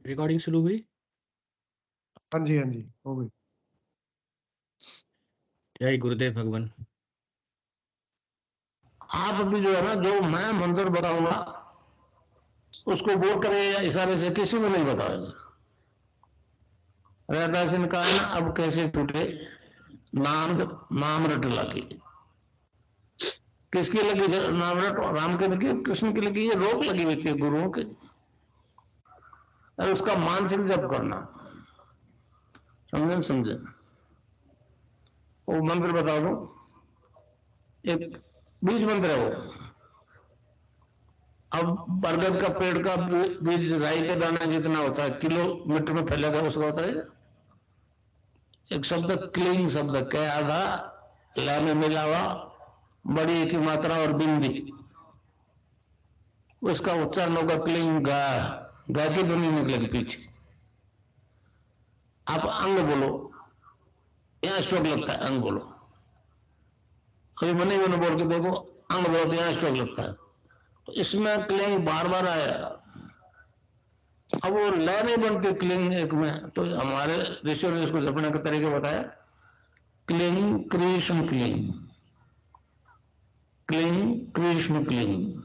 Recording शुरू हुई? हाँ जी, हो गई। जय गुरुदेव भगवान। आप अभी जो है ना, जो मैं मंत्र बताऊंगा उसको बोल करे या इशारे से किसी को नहीं बताएगा। रैदासन का है ना, अब कैसे टूटे नाम रट लगी। किसकी लगी नाम रट? राम की लगी, कृष्ण की लगी, ये रोक लगी हुई थी गुरुओं के। और उसका मानसिक जप करना, समझे? वो मंत्र बता दो, एक बीज मंत्र है वो। अब बरगद का पेड़ का बीज राई के दाना जितना होता है, किलोमीटर में फैलेगा, उसका होता है एक शब्द क्लीन शब्द के आधा ला में मिला हुआ, बड़ी की मात्रा और बिंदी, उसका उच्चारण होगा क्लीन गा। गा की ध्वनि निकलेगी पीछे। आप अंग बोलो, यहाँ स्ट्रोक लगता है, अंग बोलो। अभी मनी मैंने बोल के देखो, अंग बोलो तो यहाँ स्ट्रोक लगता है। तो इसमें क्लिंग बार बार आया। अब वो लय नहीं बनती क्लिंग एक में, तो हमारे ऋषियों ने इसको जपने का तरीका बताया। Cling Krishna cling, cling Krishna cling.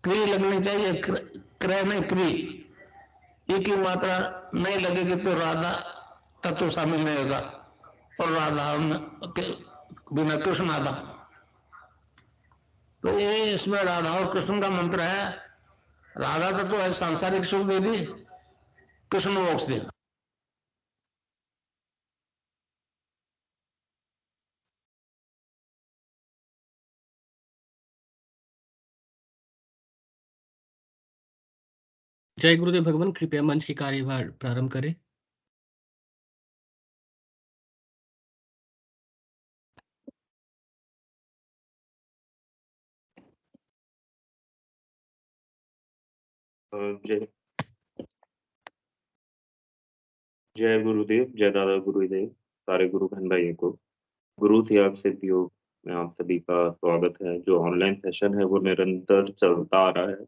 क्री लगनी चाहिए, क्रय में क्री। एक ही मात्रा नहीं लगेगी तो राधा तत्व शामिल नहीं होगा, और राधा के बिना कृष्ण आधा। तो ये इसमें राधा और कृष्ण का मंत्र है। राधा तत्व है सांसारिक सुख दे दी, कृष्ण मोक्ष दे। जय गुरुदेव भगवान, कृपया मंच की कार्यभार प्रारंभ करें। जय गुरुदेव, जय दादा गुरुदेव, सारे गुरु बहन भाइयों को गुरु त्याग सिद्ध योग में आप सभी का स्वागत है। जो ऑनलाइन सेशन है वो निरंतर चलता आ रहा है,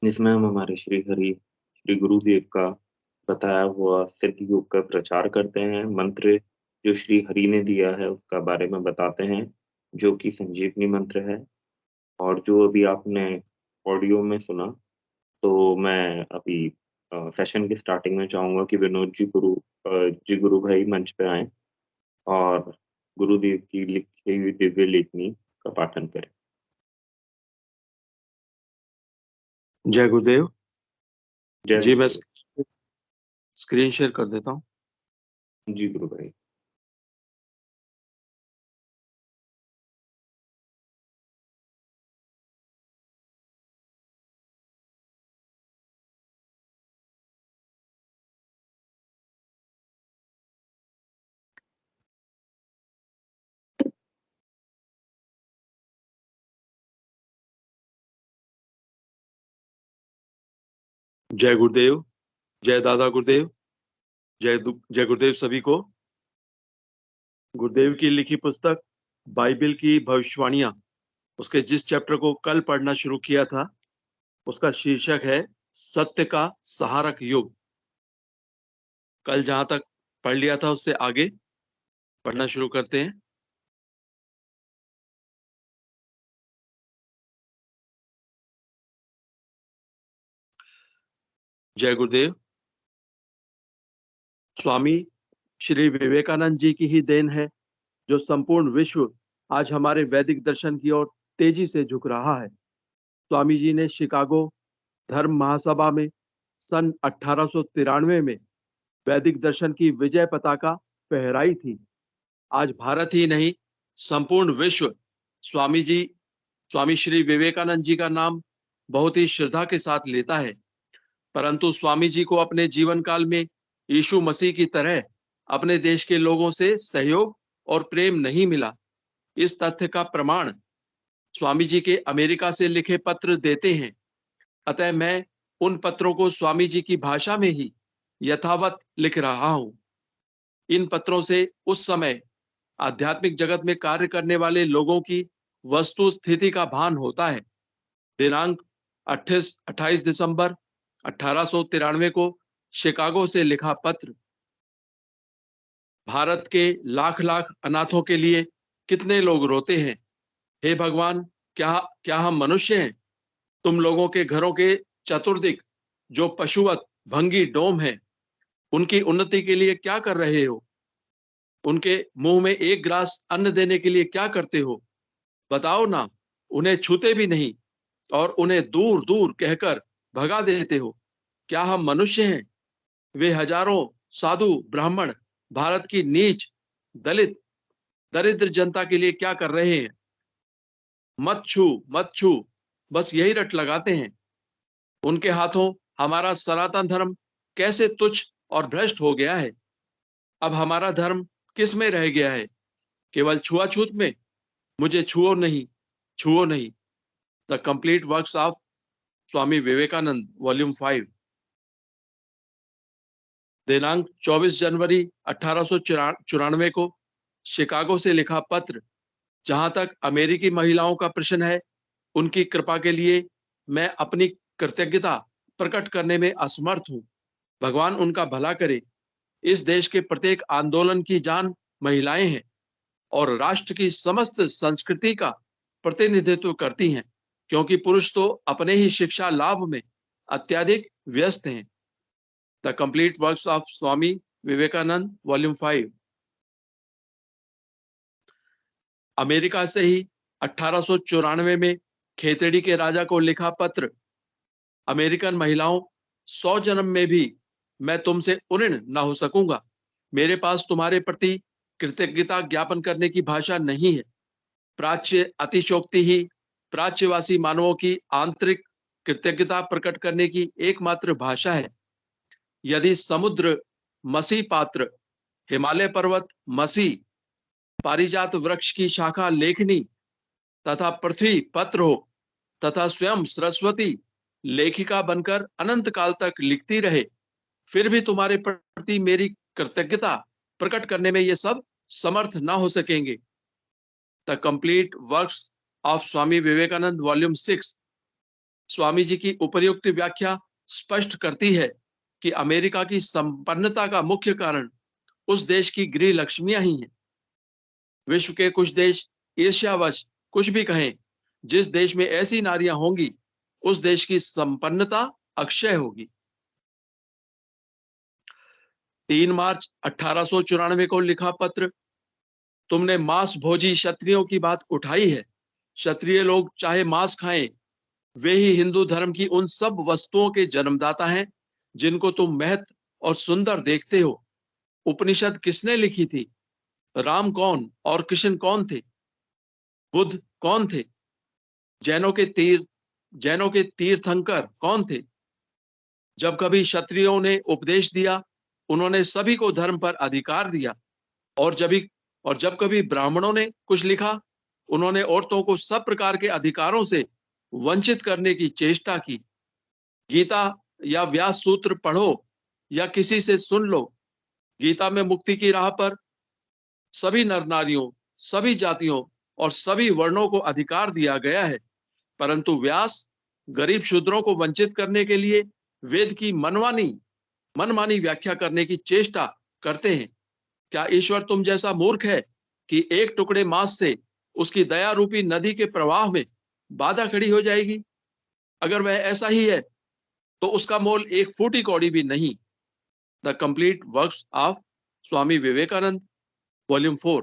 जिसमें हम हमारे श्री हरि श्री गुरुदेव का बताया हुआ सिद्ध योग का प्रचार करते हैं। मंत्र जो श्री हरि ने दिया है उसका बारे में बताते हैं, जो कि संजीवनी मंत्र है। और जो अभी आपने ऑडियो में सुना, तो मैं अभी सेशन की स्टार्टिंग में चाहूंगा कि विनोद जी गुरु भाई मंच पे आए और गुरुदेव की लिखी हुई दिव्य लेखनी का पाठन करें। जय गुरुदेव। जय जी, मैं गुरुदेव। स्क्रीन शेयर कर देता हूँ। जी गुरु भाई। जय गुरुदेव, जय दादा गुरुदेव, जय गुरुदेव सभी को। गुरुदेव की लिखी पुस्तक बाइबल की भविष्यवाणियां, उसके जिस चैप्टर को कल पढ़ना शुरू किया था, उसका शीर्षक है सत्य का सहारक युग। कल जहां तक पढ़ लिया था उससे आगे पढ़ना शुरू करते हैं। जय गुरुदेव। स्वामी श्री विवेकानंद जी की ही देन है जो संपूर्ण विश्व आज हमारे वैदिक दर्शन की ओर तेजी से झुक रहा है। स्वामी जी ने शिकागो धर्म महासभा में सन 1893 में वैदिक दर्शन की विजय पताका फहराई थी। आज भारत ही नहीं, संपूर्ण विश्व स्वामी श्री विवेकानंद जी का नाम बहुत ही श्रद्धा के साथ लेता है। परंतु स्वामी जी को अपने जीवन काल में यीशु मसीह की तरह अपने देश के लोगों से सहयोग और प्रेम नहीं मिला। इस तथ्य का प्रमाण स्वामी जी के अमेरिका से लिखे पत्र देते हैं। अतः मैं उन पत्रों को स्वामी जी की भाषा में ही यथावत लिख रहा हूं। इन पत्रों से उस समय आध्यात्मिक जगत में कार्य करने वाले लोगों की वस्तु स्थिति का भान होता है। दिनांक 28 दिसंबर 1893 को शिकागो से लिखा पत्र। भारत के लाख लाख अनाथों के लिए कितने लोग रोते हैं। हे भगवान, क्या हम मनुष्य हैं? तुम लोगों के घरों के चतुर्दिक जो पशुवत भंगी डोम हैं, उनकी उन्नति के लिए क्या कर रहे हो? उनके मुंह में एक ग्रास अन्न देने के लिए क्या करते हो? बताओ ना। उन्हें छूते भी नहीं और उन्हें दूर दूर कहकर भगा देते हो। क्या हम मनुष्य हैं? वे हजारों साधु ब्राह्मण भारत की नीच, दलित, दरिद्र जनता के लिए क्या कर रहे हैं? मत छू, मत छू, बस यही रट लगाते हैं। उनके हाथों हमारा सनातन धर्म कैसे तुच्छ और भ्रष्ट हो गया है। अब हमारा धर्म किस में रह गया है? केवल छुआछूत में। मुझे छुओ नहीं, छुओ नहीं। The complete works of Swami Vivekananda, volume 5। दिनांक 24 जनवरी 1894 को शिकागो से लिखा पत्र। जहां तक अमेरिकी महिलाओं का प्रश्न है, उनकी कृपा के लिए मैं अपनी कृतज्ञता प्रकट करने में असमर्थ हूं। भगवान उनका भला करे। इस देश के प्रत्येक आंदोलन की जान महिलाएं हैं और राष्ट्र की समस्त संस्कृति का प्रतिनिधित्व करती हैं, क्योंकि पुरुष तो अपने ही शिक्षा लाभ में अत्यधिक व्यस्त हैं। The complete works of Swami Vivekananda, volume 5। America से ही 1894 में खेतड़ी के राजा को लिखा पत्र। अमेरिकन महिलाओं, 100 जन्म में भी मैं तुमसे उऋण न हो सकूंगा। मेरे पास तुम्हारे प्रति कृतज्ञता ज्ञापन करने की भाषा नहीं है। प्राच्य अतिशोक्ति ही प्राच्यवासी मानवों की आंतरिक कृतज्ञता प्रकट करने की एकमात्र भाषा है। यदि समुद्र मसी पात्र, हिमालय पर्वत मसी, पारिजात वृक्ष की शाखा लेखनी तथा पृथ्वी पत्र हो तथा स्वयं सरस्वती लेखिका बनकर अनंत काल तक लिखती रहे, फिर भी तुम्हारे प्रति मेरी कृतज्ञता प्रकट करने में ये सब समर्थ ना हो सकेंगे। The complete works of Swami Vivekananda, volume 6। Swami ji की उपर्युक्त व्याख्या स्पष्ट करती है कि अमेरिका की संपन्नता का मुख्य कारण उस देश की गृह लक्ष्मियां ही हैं। विश्व के कुछ देश ईर्ष्यावश कुछ भी कहें, जिस देश में ऐसी नारियां होंगी, उस देश की संपन्नता अक्षय होगी। 3 मार्च 1894 को लिखा पत्र। तुमने मांस भोजी क्षत्रियों की बात उठाई है। क्षत्रिय लोग चाहे मांस खाएं, वे ही हिंदू धर्म की उन सब वस्तुओं के जन्मदाता हैं जिनको तुम महत्व और सुंदर देखते हो। उपनिषद किसने लिखी थी? राम कौन और कृष्ण कौन थे? बुद्ध कौन थे? जैनों के तीर्थंकर कौन थे? जब कभी क्षत्रियों ने उपदेश दिया, उन्होंने सभी को धर्म पर अधिकार दिया, और जब कभी ब्राह्मणों ने कुछ लिखा, उन्होंने औरतों को सब प्रकार के अधिकारों से वंचित करने की चेष्टा की। गीता या व्यास सूत्र पढ़ो या किसी से सुन लो। गीता में मुक्ति की राह पर सभी नर नारियों, सभी जातियों और सभी वर्णों को अधिकार दिया गया है, परंतु व्यास गरीब शूद्रों को वंचित करने के लिए वेद की मनमानी व्याख्या करने की चेष्टा करते हैं। क्या ईश्वर तुम जैसा मूर्ख है कि एक टुकड़े मांस से उसकी दया रूपी नदी के प्रवाह में बाधा खड़ी हो जाएगी? अगर वह ऐसा ही है तो उसका मोल एक फूटी कौड़ी भी नहीं। The complete works of Swami Vivekananda, volume 4।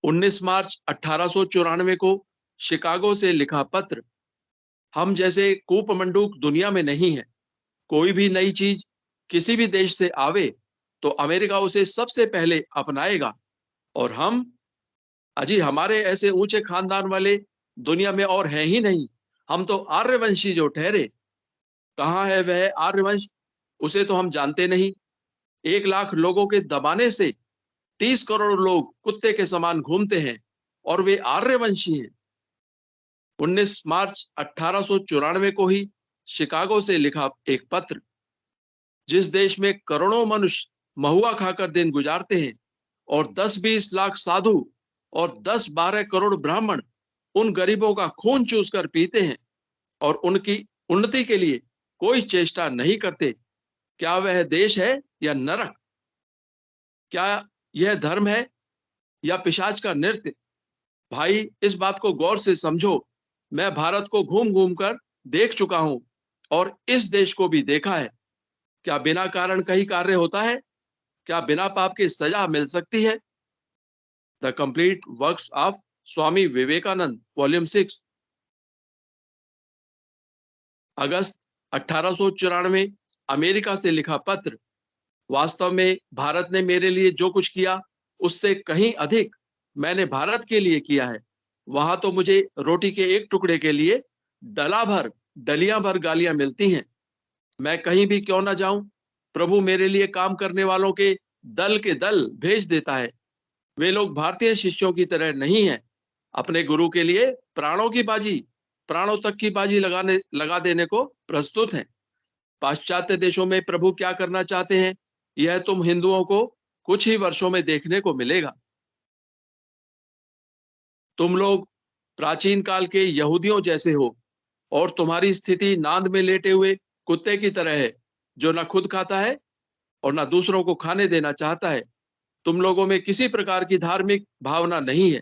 19 मार्च 1894 को शिकागो से लिखा पत्र। हम जैसे कूपमंडूक दुनिया में नहीं है। कोई भी नई चीज किसी भी देश से आवे तो अमेरिका उसे सबसे पहले अपनाएगा, और हमारे ऐसे ऊंचे खानदान वाले दुनिया में और हैं ही नहीं। हम तो आर्यवंशी जो ठहरे। कहाँ है वह आर्यवंश? उसे तो हम जानते नहीं। 1 लाख लोगों के दबाने से 30 करोड़ लोग कुत्ते के समान घूमते हैं, और वे आर्यवंशी हैं। 19 मार्च 1894 को ही शिकागो से लिखा एक पत्र। जिस देश में करोड़ों मनुष्य महुआ खाकर दिन गुजारते हैं और 10-20 लाख साधु और 10-12 करोड़ ब्राह्मण, 'उन गरीबों का खून चूसकर पीते हैं और उनकी उन्नति के लिए कोई चेष्टा नहीं करते, क्या वह देश है या नरक? क्या यह धर्म है या पिशाच का नृत्य? भाई, इस बात को गौर से समझो। मैं भारत को घूम घूम कर देख चुका हूं और इस देश को भी देखा है। क्या बिना कारण कहीं कार्य होता है? क्या बिना पाप की सजा मिल सकती है? The complete works of Swami Vivekananda, volume 6, अगस्त 1894, अमेरिका से लिखा पत्र। वास्तव में भारत ने मेरे लिए जो कुछ किया उससे कहीं अधिक मैंने भारत के लिए किया है। वहां तो मुझे रोटी के एक टुकड़े के लिए डलियां भर गालियां मिलती हैं। मैं कहीं भी क्यों ना जाऊं, प्रभु मेरे लिए काम करने वालों के दल भेज देता है। वे लोग भारतीय शिष्यों की तरह नहीं हैं। अपने गुरु के लिए प्राणों तक की बाजी लगा देने को प्रस्तुत हैं। पाश्चात्य देशों में प्रभु क्या करना चाहते हैं, यह तुम हिंदुओं को कुछ ही वर्षों में देखने को मिलेगा। तुम लोग प्राचीन काल के यहूदियों जैसे हो और तुम्हारी स्थिति नांद में लेटे हुए कुत्ते की तरह है, जो न खुद खाता है और न दूसरों को खाने देना चाहता है। तुम लोगों में किसी प्रकार की धार्मिक भावना नहीं है।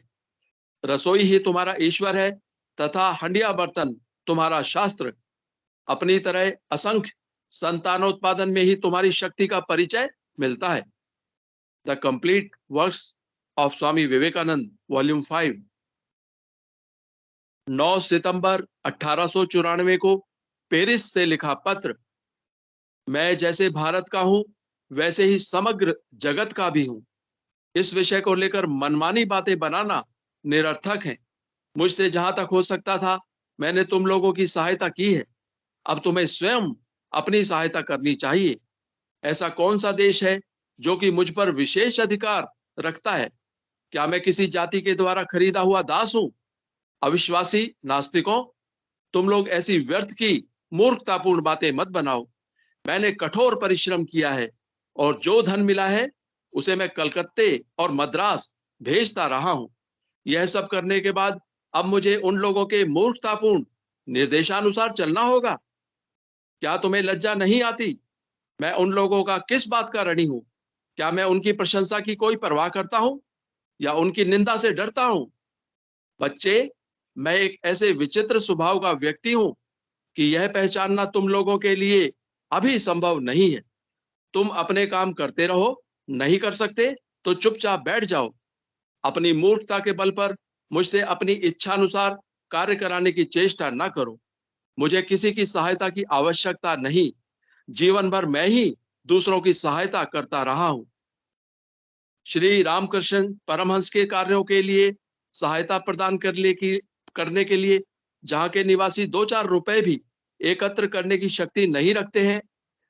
रसोई ही तुम्हारा ईश्वर है तथा हंडिया बर्तन तुम्हारा शास्त्र। अपनी तरह असंख्य संतानोत्पादन में ही तुम्हारी शक्ति का परिचय मिलता है। The complete works of Swami Vivekananda, volume 5, 9 सितंबर 1894 को पेरिस से लिखा पत्र। मैं जैसे भारत का हूं वैसे ही समग्र जगत का भी हूं। इस विषय को लेकर मनमानी बातें बनाना निरर्थक है। मुझसे जहां तक हो सकता था मैंने तुम लोगों की सहायता की है। अब तुम्हें स्वयं अपनी सहायता करनी चाहिए। ऐसा कौन सा देश है जो कि मुझ पर विशेष अधिकार रखता है? क्या मैं किसी जाति के द्वारा खरीदा हुआ दास हूं? अविश्वासी नास्तिकों, तुम लोग ऐसी व्यर्थ की मूर्खतापूर्ण बातें मत बनाओ। मैंने कठोर परिश्रम किया है और जो धन मिला है उसे मैं कलकत्ते और मद्रास भेजता रहा हूं। यह सब करने के बाद अब मुझे उन लोगों के मूर्खतापूर्ण निर्देशानुसार चलना होगा। क्या तुम्हें लज्जा नहीं आती? मैं उन लोगों का किस बात का ऋणी हूं? क्या मैं उनकी प्रशंसा की कोई परवाह करता हूं या उनकी निंदा से डरता हूं? बच्चे, मैं एक ऐसे विचित्र स्वभाव का व्यक्ति हूं कि यह पहचानना तुम लोगों के लिए अभी संभव नहीं है। तुम अपने काम करते रहो, नहीं कर सकते तो चुपचाप बैठ जाओ। अपनी मूर्खता के बल पर मुझसे अपनी इच्छानुसार कार्य कराने की चेष्टा न करो। मुझे किसी की सहायता की आवश्यकता नहीं। जीवन भर मैं ही दूसरों की सहायता करता रहा हूं। श्री रामकृष्ण परमहंस के कार्यों के लिए सहायता प्रदान करने के लिए जहां के निवासी 2-4 रुपए भी एकत्र करने की शक्ति नहीं रखते हैं,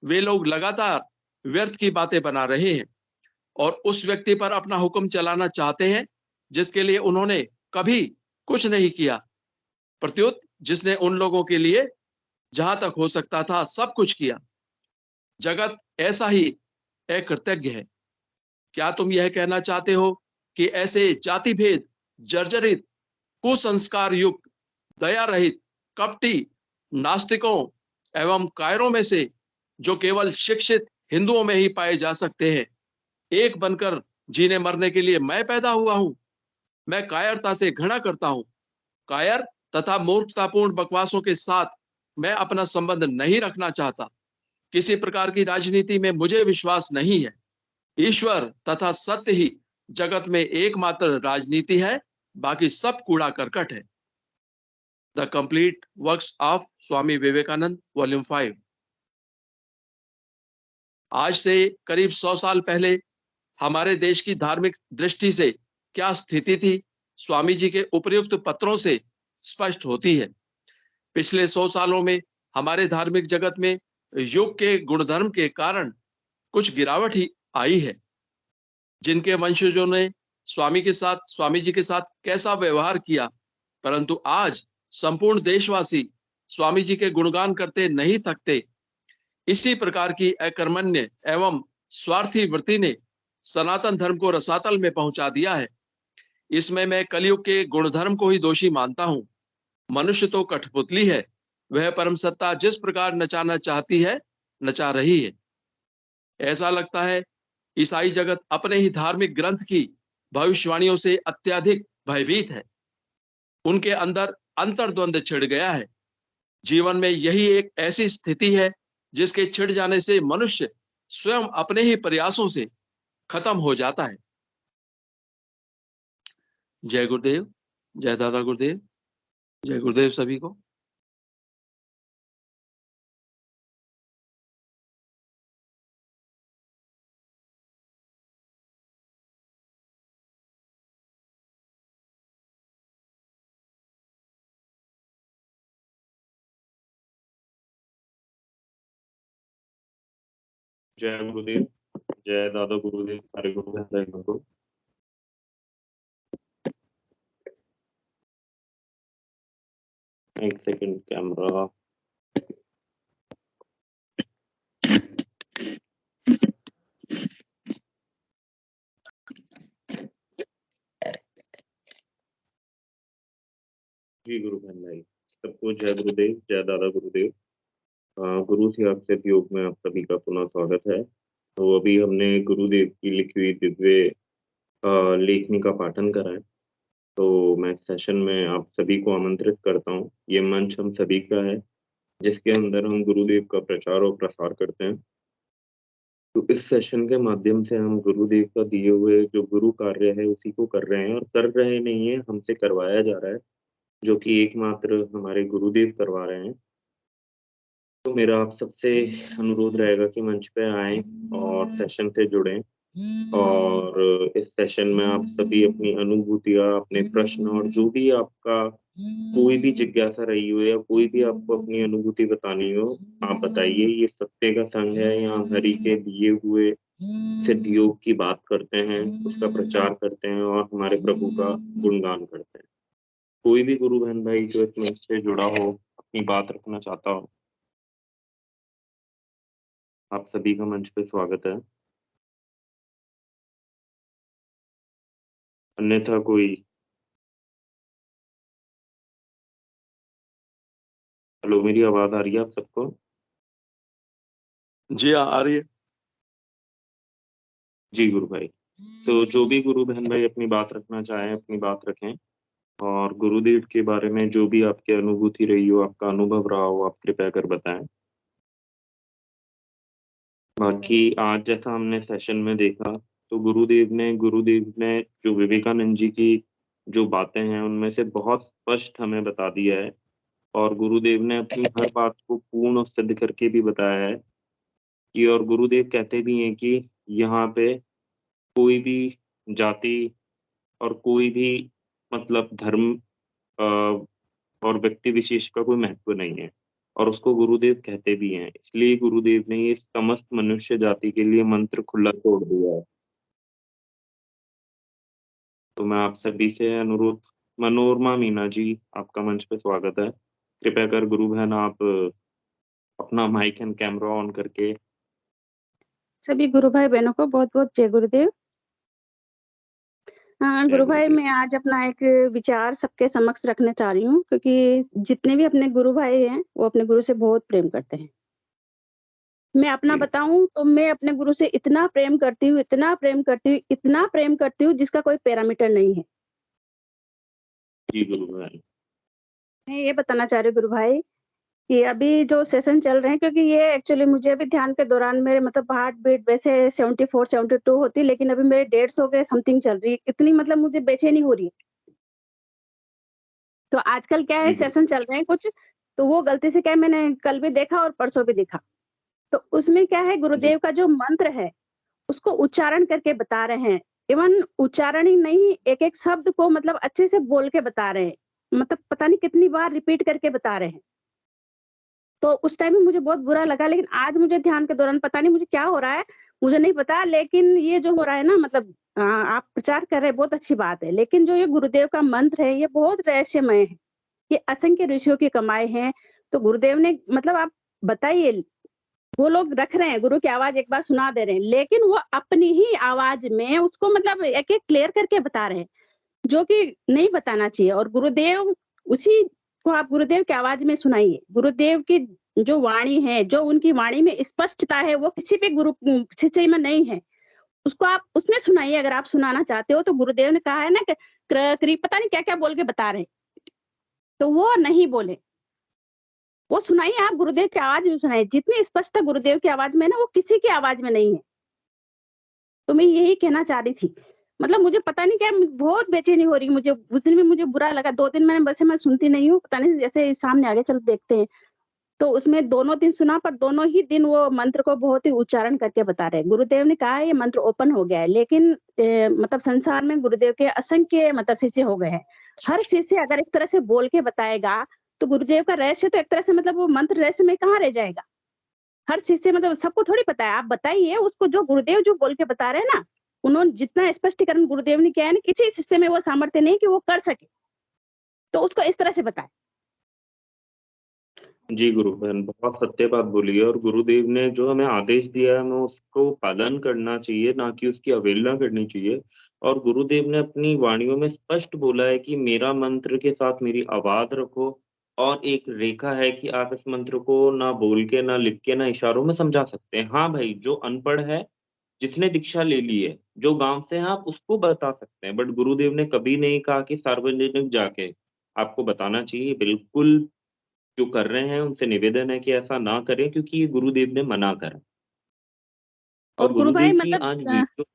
वे लोग लगातार व्यर्थ की बातें बना रहे हैं और उस व्यक्ति पर अपना हुक्म चलाना चाहते हैं जिसके लिए उन्होंने कभी कुछ नहीं किया, प्रत्युत जिसने उन लोगों के लिए जहां तक हो सकता था सब कुछ किया। जगत ऐसा ही अकृतज्ञ है। क्या तुम यह कहना चाहते हो कि ऐसे जाति भेद, जर्जरित, कुसंस्कार युक्त, दया रहित, कपटी नास्तिकों एवं कायरों में से, जो केवल शिक्षित हिंदुओं में ही पाए जा सकते हैं, एक बनकर जीने मरने के लिए मैं पैदा हुआ हूं? मैं कायरता से घृणा करता हूं। कायर तथा मूर्खतापूर्ण बकवासों के साथ मैं अपना संबंध नहीं रखना चाहता। किसी प्रकार की राजनीति में मुझे विश्वास नहीं है। ईश्वर तथा सत्य ही जगत में एकमात्र राजनीति है, बाकी सब कूड़ा करकट है। The complete works of Swami Vivekananda, volume 5। आज से करीब 100 साल पहले हमारे देश की धार्मिक दृष्टि से क्या स्थिति थी, स्वामी जी के उपर्युक्त पत्रों से स्पष्ट होती है। पिछले 100 सालों में हमारे धार्मिक जगत में युग के गुणधर्म के कारण कुछ गिरावट ही आई है। जिनके वंशजों ने स्वामी जी के साथ कैसा व्यवहार किया, परंतु आज संपूर्ण देशवासी स्वामी जी के गुणगान करते नहीं थकते। इसी प्रकार की अकर्मण्य एवं स्वार्थी वृत्ति ने सनातन धर्म को रसातल में पहुंचा दिया है। इसमें मैं कलयुग के गुणधर्म को ही दोषी मानता हूं। मनुष्य तो कठपुतली है, वह परम सत्ता जिस प्रकार नचाना चाहती है नचा रही है। ऐसा लगता है ईसाई जगत अपने ही धार्मिक ग्रंथ की भविष्यवाणियों से अत्यधिक भयभीत है। उनके अंदर अंतर्द्वंद छिड़ गया है। जीवन में यही एक ऐसी स्थिति है जिसके छिड़ जाने से मनुष्य स्वयं अपने ही प्रयासों से खत्म हो जाता है। जय गुरुदेव, जय दादा गुरुदेव, जय गुरुदेव सभी को। जय गुरुदेव, जय दादा गुरुदेव, सारे गुरु भाई को। एक सेकंड, कैमरा। जी गुरु भाई, सबको जय गुरुदेव, जय दादा गुरुदेव। गुरु से आपसे योग में आप सभी का पुनः स्वागत है। तो अभी हमने गुरुदेव की लिखी हुई दिव्य लेखनी का पाठन करा है। तो मैं सेशन में आप सभी को आमंत्रित करता हूँ। ये मंच हम सभी का है जिसके अंदर हम गुरुदेव का प्रचार और प्रसार करते हैं। तो इस सेशन के माध्यम से हम गुरुदेव का दिए हुए जो गुरु कार्य है उसी को कर रहे हैं, और कर रहे नहीं है, हमसे करवाया जा रहा है, जो कि एकमात्र हमारे गुरुदेव करवा रहे हैं। तो मेरा आप सबसे अनुरोध रहेगा कि मंच पे आएं और सेशन से जुड़ें, और इस सेशन में आप सभी अपनी अनुभूतियां, अपने प्रश्न और जो भी आपका कोई भी जिज्ञासा रही हो या कोई भी आपको अपनी अनुभूति बतानी हो, आप बताइए। ये सत्य का संघ है, यहाँ हरि के दिए हुए सिद्ध योग की बात करते हैं, उसका प्रचार करते हैं और हमारे प्रभु का गुणगान करते हैं। कोई भी गुरु बहन भाई जो इस मंच से जुड़ा हो, अपनी बात रखना चाहता हो, आप सभी का मंच पे स्वागत है। अन्यथा कोई हेलो, मेरी आवाज आ रही है आप सबको? जी हाँ, आ रही है। जी गुरु भाई, तो जो भी गुरु बहन भाई अपनी बात रखना चाहें अपनी बात रखें, और गुरुदेव के बारे में जो भी आपकी अनुभूति रही हो, आपका अनुभव रहा हो, आप कृपया कर बताएं। बाकी आज जैसा हमने सेशन में देखा, तो गुरुदेव ने जो विवेकानंद जी की जो बातें हैं उनमें से बहुत स्पष्ट हमें बता दिया है, और गुरुदेव ने अपनी हर बात को पूर्ण सिद्ध करके भी बताया है कि, और गुरुदेव कहते भी हैं कि यहाँ पे कोई भी जाति और कोई भी मतलब धर्म और व्यक्ति विशेष का कोई महत्व नहीं है, और उसको गुरुदेव कहते भी हैं। इसलिए गुरुदेव ने ये समस्त मनुष्य जाति के लिए मंत्र खुला छोड़ दिया है। तो मैं आप सभी से अनुरोध, मनोरमा मीना जी, आपका मंच पे स्वागत है। कृपया कर गुरु बहन आप अपना माइक एंड कैमरा ऑन करके। सभी गुरु भाई बहनों को बहुत बहुत जय गुरुदेव। हाँ गुरु भाई, मैं आज अपना एक विचार सबके समक्ष रखना चाह रही हूँ, क्योंकि जितने भी अपने गुरु भाई हैं वो अपने गुरु से बहुत प्रेम करते हैं। मैं अपना बताऊं तो मैं अपने गुरु से इतना प्रेम करती हूँ, इतना प्रेम करती हूँ, इतना प्रेम करती हूँ जिसका कोई पैरामीटर नहीं है। जी गुरु भाई, मैं ये बताना चाह रही हूँ गुरु भाई कि अभी जो सेशन चल रहे हैं, क्योंकि ये एक्चुअली मुझे अभी ध्यान के दौरान मेरे मतलब हार्ट बीट वैसे 74 72 होती, लेकिन अभी मेरे 150 के समथिंग चल रही है। इतनी मतलब मुझे बेचैनी हो रही है। तो आजकल क्या है, सेशन चल रहे हैं कुछ, तो वो गलती से क्या है, मैंने कल भी देखा और परसों भी देखा, तो उसमें क्या है, गुरुदेव का जो मंत्र है उसको उच्चारण करके बता रहे हैं। इवन उच्चारण ही नहीं, एक एक शब्द को मतलब अच्छे से बोल के बता रहे हैं, मतलब पता नहीं कितनी बार रिपीट करके बता रहे हैं। तो उस टाइम में मुझे बहुत बुरा लगा, लेकिन आज मुझे ध्यान के दौरान पता नहीं मुझे क्या हो रहा है, मुझे नहीं पता, लेकिन ये जो हो रहा है ना, मतलब आप प्रचार कर रहे हैं, बहुत अच्छी बात है, लेकिन जो ये गुरुदेव का मंत्र है ये बहुत रहस्यमय है, ये असंख्य ऋषियों की कमाई है। तो गुरुदेव ने मतलब आप बताइए, वो लोग रख रहे हैं गुरु की आवाज एक बार सुना दे रहे हैं, लेकिन वो अपनी ही आवाज में उसको मतलब एक एक क्लियर करके बता रहे हैं, जो कि नहीं बताना चाहिए। और गुरुदेव उसी को आप गुरुदेव की आवाज में सुनाइए। गुरुदेव की जो वाणी है, जो उनकी वाणी में स्पष्टता है, वो किसी भी गुरु शिष्य में नहीं है। उसको आप उसमें सुनाइए अगर आप सुनाना चाहते हो। तो गुरुदेव ने कहा है ना कि पता नहीं क्या-क्या बोल के बता रहे, तो वो नहीं बोले। वो सुनाइए, आप गुरुदेव की आवाज में सुनाइए। जितनी स्पष्टता गुरुदेव की आवाज में है ना, वो किसी की आवाज में नहीं है। तो मैं यही कहना चाह रही थी। मतलब मुझे पता नहीं क्या, बहुत बेचैनी हो रही है मुझे। उस दिन भी मुझे बुरा लगा। 2 दिन मैंने, वैसे मैं सुनती नहीं हूँ, पता नहीं जैसे सामने आ गया, चलो देखते हैं। तो उसमें दोनों दिन सुना, पर दोनों ही दिन वो मंत्र को बहुत ही उच्चारण करके बता रहे हैं। गुरुदेव ने कहा है ये मंत्र ओपन हो गया है, लेकिन मतलब संसार में गुरुदेव के असंख्य मतलब शिष्य हो गए हैं। हर शिष्य अगर इस तरह से बोल के बताएगा, तो गुरुदेव का रहस्य तो एक तरह से मतलब वो मंत्र रहस्य में कहाँ रह जाएगा? हर शिष्य मतलब सबको थोड़ी पता है। आप बताइए उसको, जो गुरुदेव जो बोल के बता रहे हैं ना, उन्होंने जितना स्पष्टीकरण गुरुदेव ने किया है ना, किसी शिष्य में वो सामर्थ्य नहीं कि वो कर सके। तो उसको इस तरह से बताएं। जी गुरु बहन, बहुत सत्य बात बोली है और गुरुदेव ने जो हमें आदेश दिया है हमें उसको पालन करना चाहिए, ना कि उसकी अवहेलना करनी चाहिए। और गुरुदेव ने अपनी वाणियों में स्पष्ट बोला है कि मेरा मंत्र के साथ मेरी आवाज रखो, और एक रेखा है कि आप इस मंत्र को ना बोल के, ना लिख के, ना इशारों में समझा सकते हैं। हाँ भाई, जो अनपढ़ है, जिसने दीक्षा ले ली है, जो गाँव से है, आप उसको बता सकते हैं। बट गुरुदेव ने कभी नहीं कहा कि सार्वजनिक जाके आपको बताना चाहिए। बिल्कुल जो कर रहे हैं उनसे निवेदन है कि ऐसा ना करें, क्योंकि ये गुरुदेव ने मना करा। और और गुरु भाई गुरुदेव की मतलब आज वीडियो।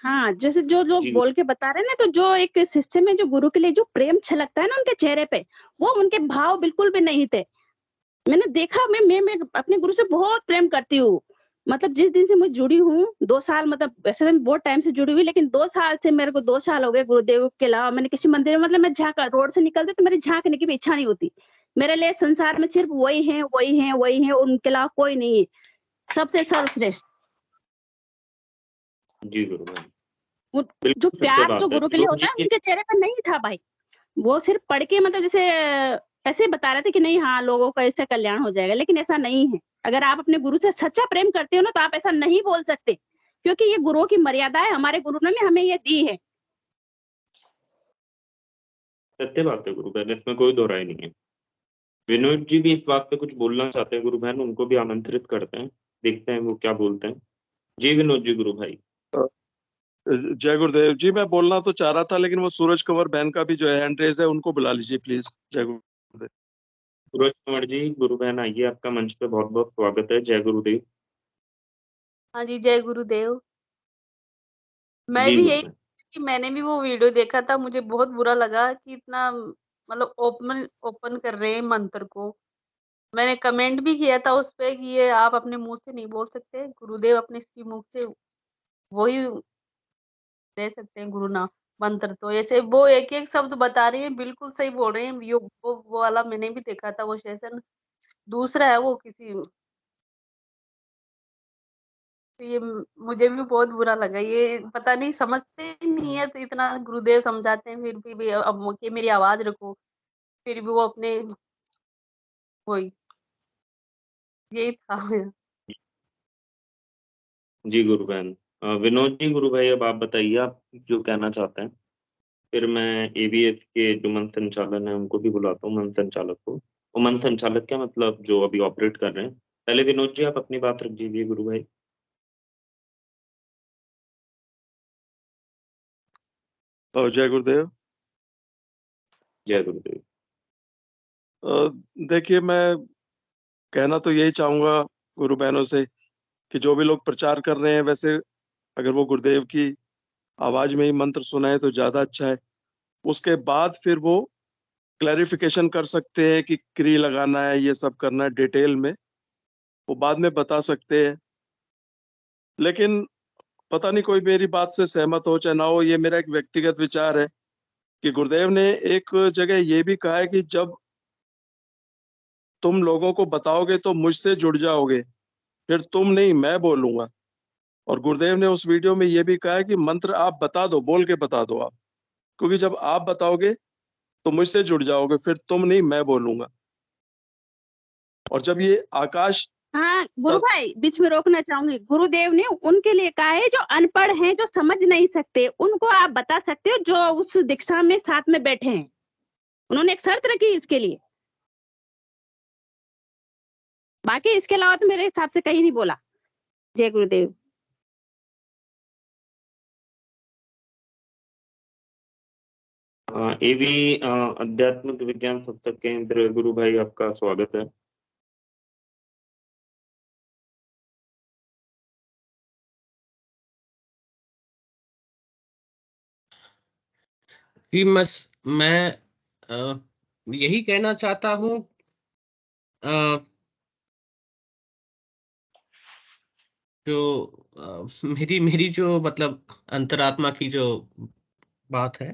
हाँ, जैसे जो लोग जी बोल के बता रहे हैं ना, तो जो एक शिष्य में जो गुरु के लिए जो प्रेम छलकता है ना उनके चेहरे पे, वो उनके भाव बिल्कुल भी नहीं थे। मैंने देखा, मैं अपने गुरु से बहुत प्रेम करती हूँ। मतलब जिस दिन से मैं जुड़ी हूँ, 2 साल, मतलब वैसे तो मैं बहुत टाइम से जुड़ी हुई, लेकिन 2 साल से, मेरे को 2 साल हो गए गुरुदेव के अलावा मैंने किसी मंदिर में, मतलब मैं रोड से निकलती तो मेरी झाँकने की भी इच्छा नहीं होती। मेरे लिए संसार में सिर्फ वही हैं, वही हैं, वही हैं, उनके अलावा कोई नहीं है। सबसे सर्वश्रेष्ठ। जी गुरु भाई, वो जो बिल्कुल सत्य प्यार जो बात है। गुरु के लिए लोग होता जी है, के। उनके चेहरे पे नहीं था भाई। वो सिर्फ पढ़ के मतलब जैसे ऐसे बता रहे थे कि नहीं, हाँ, लोगों का इससे कल्याण हो जाएगा, लेकिन ऐसा नहीं है। अगर आप अपने गुरु से सच्चा प्रेम करते हो ना, तो आप ऐसा नहीं बोल सकते, क्योंकि ये गुरुओं की मर्यादा है। हमारे गुरु ने हमें ये दी है। सत्य बात है गुरु बहन, इसमें कोई दो राय नहीं है। विनोद जी भी इस बात पे कुछ बोलना चाहते हैं गुरु बहन, उनको भी आमंत्रित करते हैं, देखते हैं वो क्या बोलते हैं। जी विनोद जी गुरु भाई। जय गुरुदेव जी। मैं बोलना तो चाह रहा था, लेकिन वो सूरज कंवर बहन का भी जो है हैंड रेज है, उनको बुला लीजिए प्लीज। जय गुरुदेव। सूरज कुमार जी गुरु बहन आइए, आपका मंच पे बहुत बहुत स्वागत है। जय गुरुदेव। हाँ जी, जय गुरुदेव। मैं जी भी गुरु यही, बहन। कि मैंने भी वो वीडियो देखा था, मुझे बहुत बुरा लगा कि इतना मतलब ओपन ओपन कर रहे हैं मंत्र को। मैंने कमेंट भी किया था उस पे कि ये आप अपने मुँह से नहीं बोल सकते, गुरुदेव अपने इसकी मुख से वही दे सकते हैं गुरु ना मंत्र। तो ऐसे वो एक-एक शब्द बता रही हैं, बिल्कुल सही बोल रहे हैं। यो वो वाला मैंने भी देखा था वो सेशन। दूसरा है वो किसी, तो ये मुझे भी बहुत बुरा लगा। ये पता नहीं समझते ही नहीं है, तो इतना गुरुदेव समझाते हैं फिर भी अब कि मेरी आवाज रखो, फिर भी वो अपने वही, यही था मेरा। जी गुरु बहन। विनोद जी गुरु भाई, अब आप बताइए आप जो कहना चाहते हैं। फिर मैं एबीएस के जो मंच संचालन है उनको भी बुलाता हूँ, मंच संचालक को। और मंच संचालक क्या, मतलब जो अभी ऑपरेट कर रहे हैं। पहले विनोद जी आप अपनी बात रख दीजिए गुरु भाई। जय गुरुदेव। जय गुरुदेव। अ, देखिए, मैं कहना तो यही चाहूंगा गुरु बहनों से कि जो भी लोग प्रचार कर रहे हैं, वैसे अगर वो गुरुदेव की आवाज में ही मंत्र सुनाए तो ज्यादा अच्छा है। उसके बाद फिर वो क्लैरिफिकेशन कर सकते हैं कि क्री लगाना है, ये सब करना है डिटेल में, वो बाद में बता सकते हैं। लेकिन पता नहीं कोई मेरी बात से सहमत हो चाहे ना हो, ये मेरा एक व्यक्तिगत विचार है कि गुरुदेव ने एक जगह ये भी कहा है कि जब तुम लोगों को बताओगे तो मुझसे जुड़ जाओगे, फिर तुम नहीं मैं बोलूंगा। और गुरुदेव ने उस वीडियो में ये भी कहा है कि मंत्र आप बता दो, बोल के बता दो आप, क्योंकि जब आप बताओगे तो मुझसे जुड़ जाओगे, फिर तुम नहीं मैं बोलूंगा। और जब ये आकाश हाँ, गुरु तत् भाई बीच में रोकना चाहूंगी। गुरुदेव ने उनके लिए कहा है जो अनपढ़ हैं, जो समझ नहीं सकते, उनको आप बता सकते हो, जो उस दीक्षा में साथ में बैठे हैं। उन्होंने एक शर्त रखी इसके लिए, बाकी इसके अलावा तो मेरे हिसाब से कहीं नहीं बोला। जय गुरुदेव। एवी आध्यात्मिक विज्ञान सत्संग केंद्र गुरु भाई, आपका स्वागत है। जी मैं यही कहना चाहता हूँ, जो मेरी मेरी जो मतलब अंतरात्मा की जो बात है,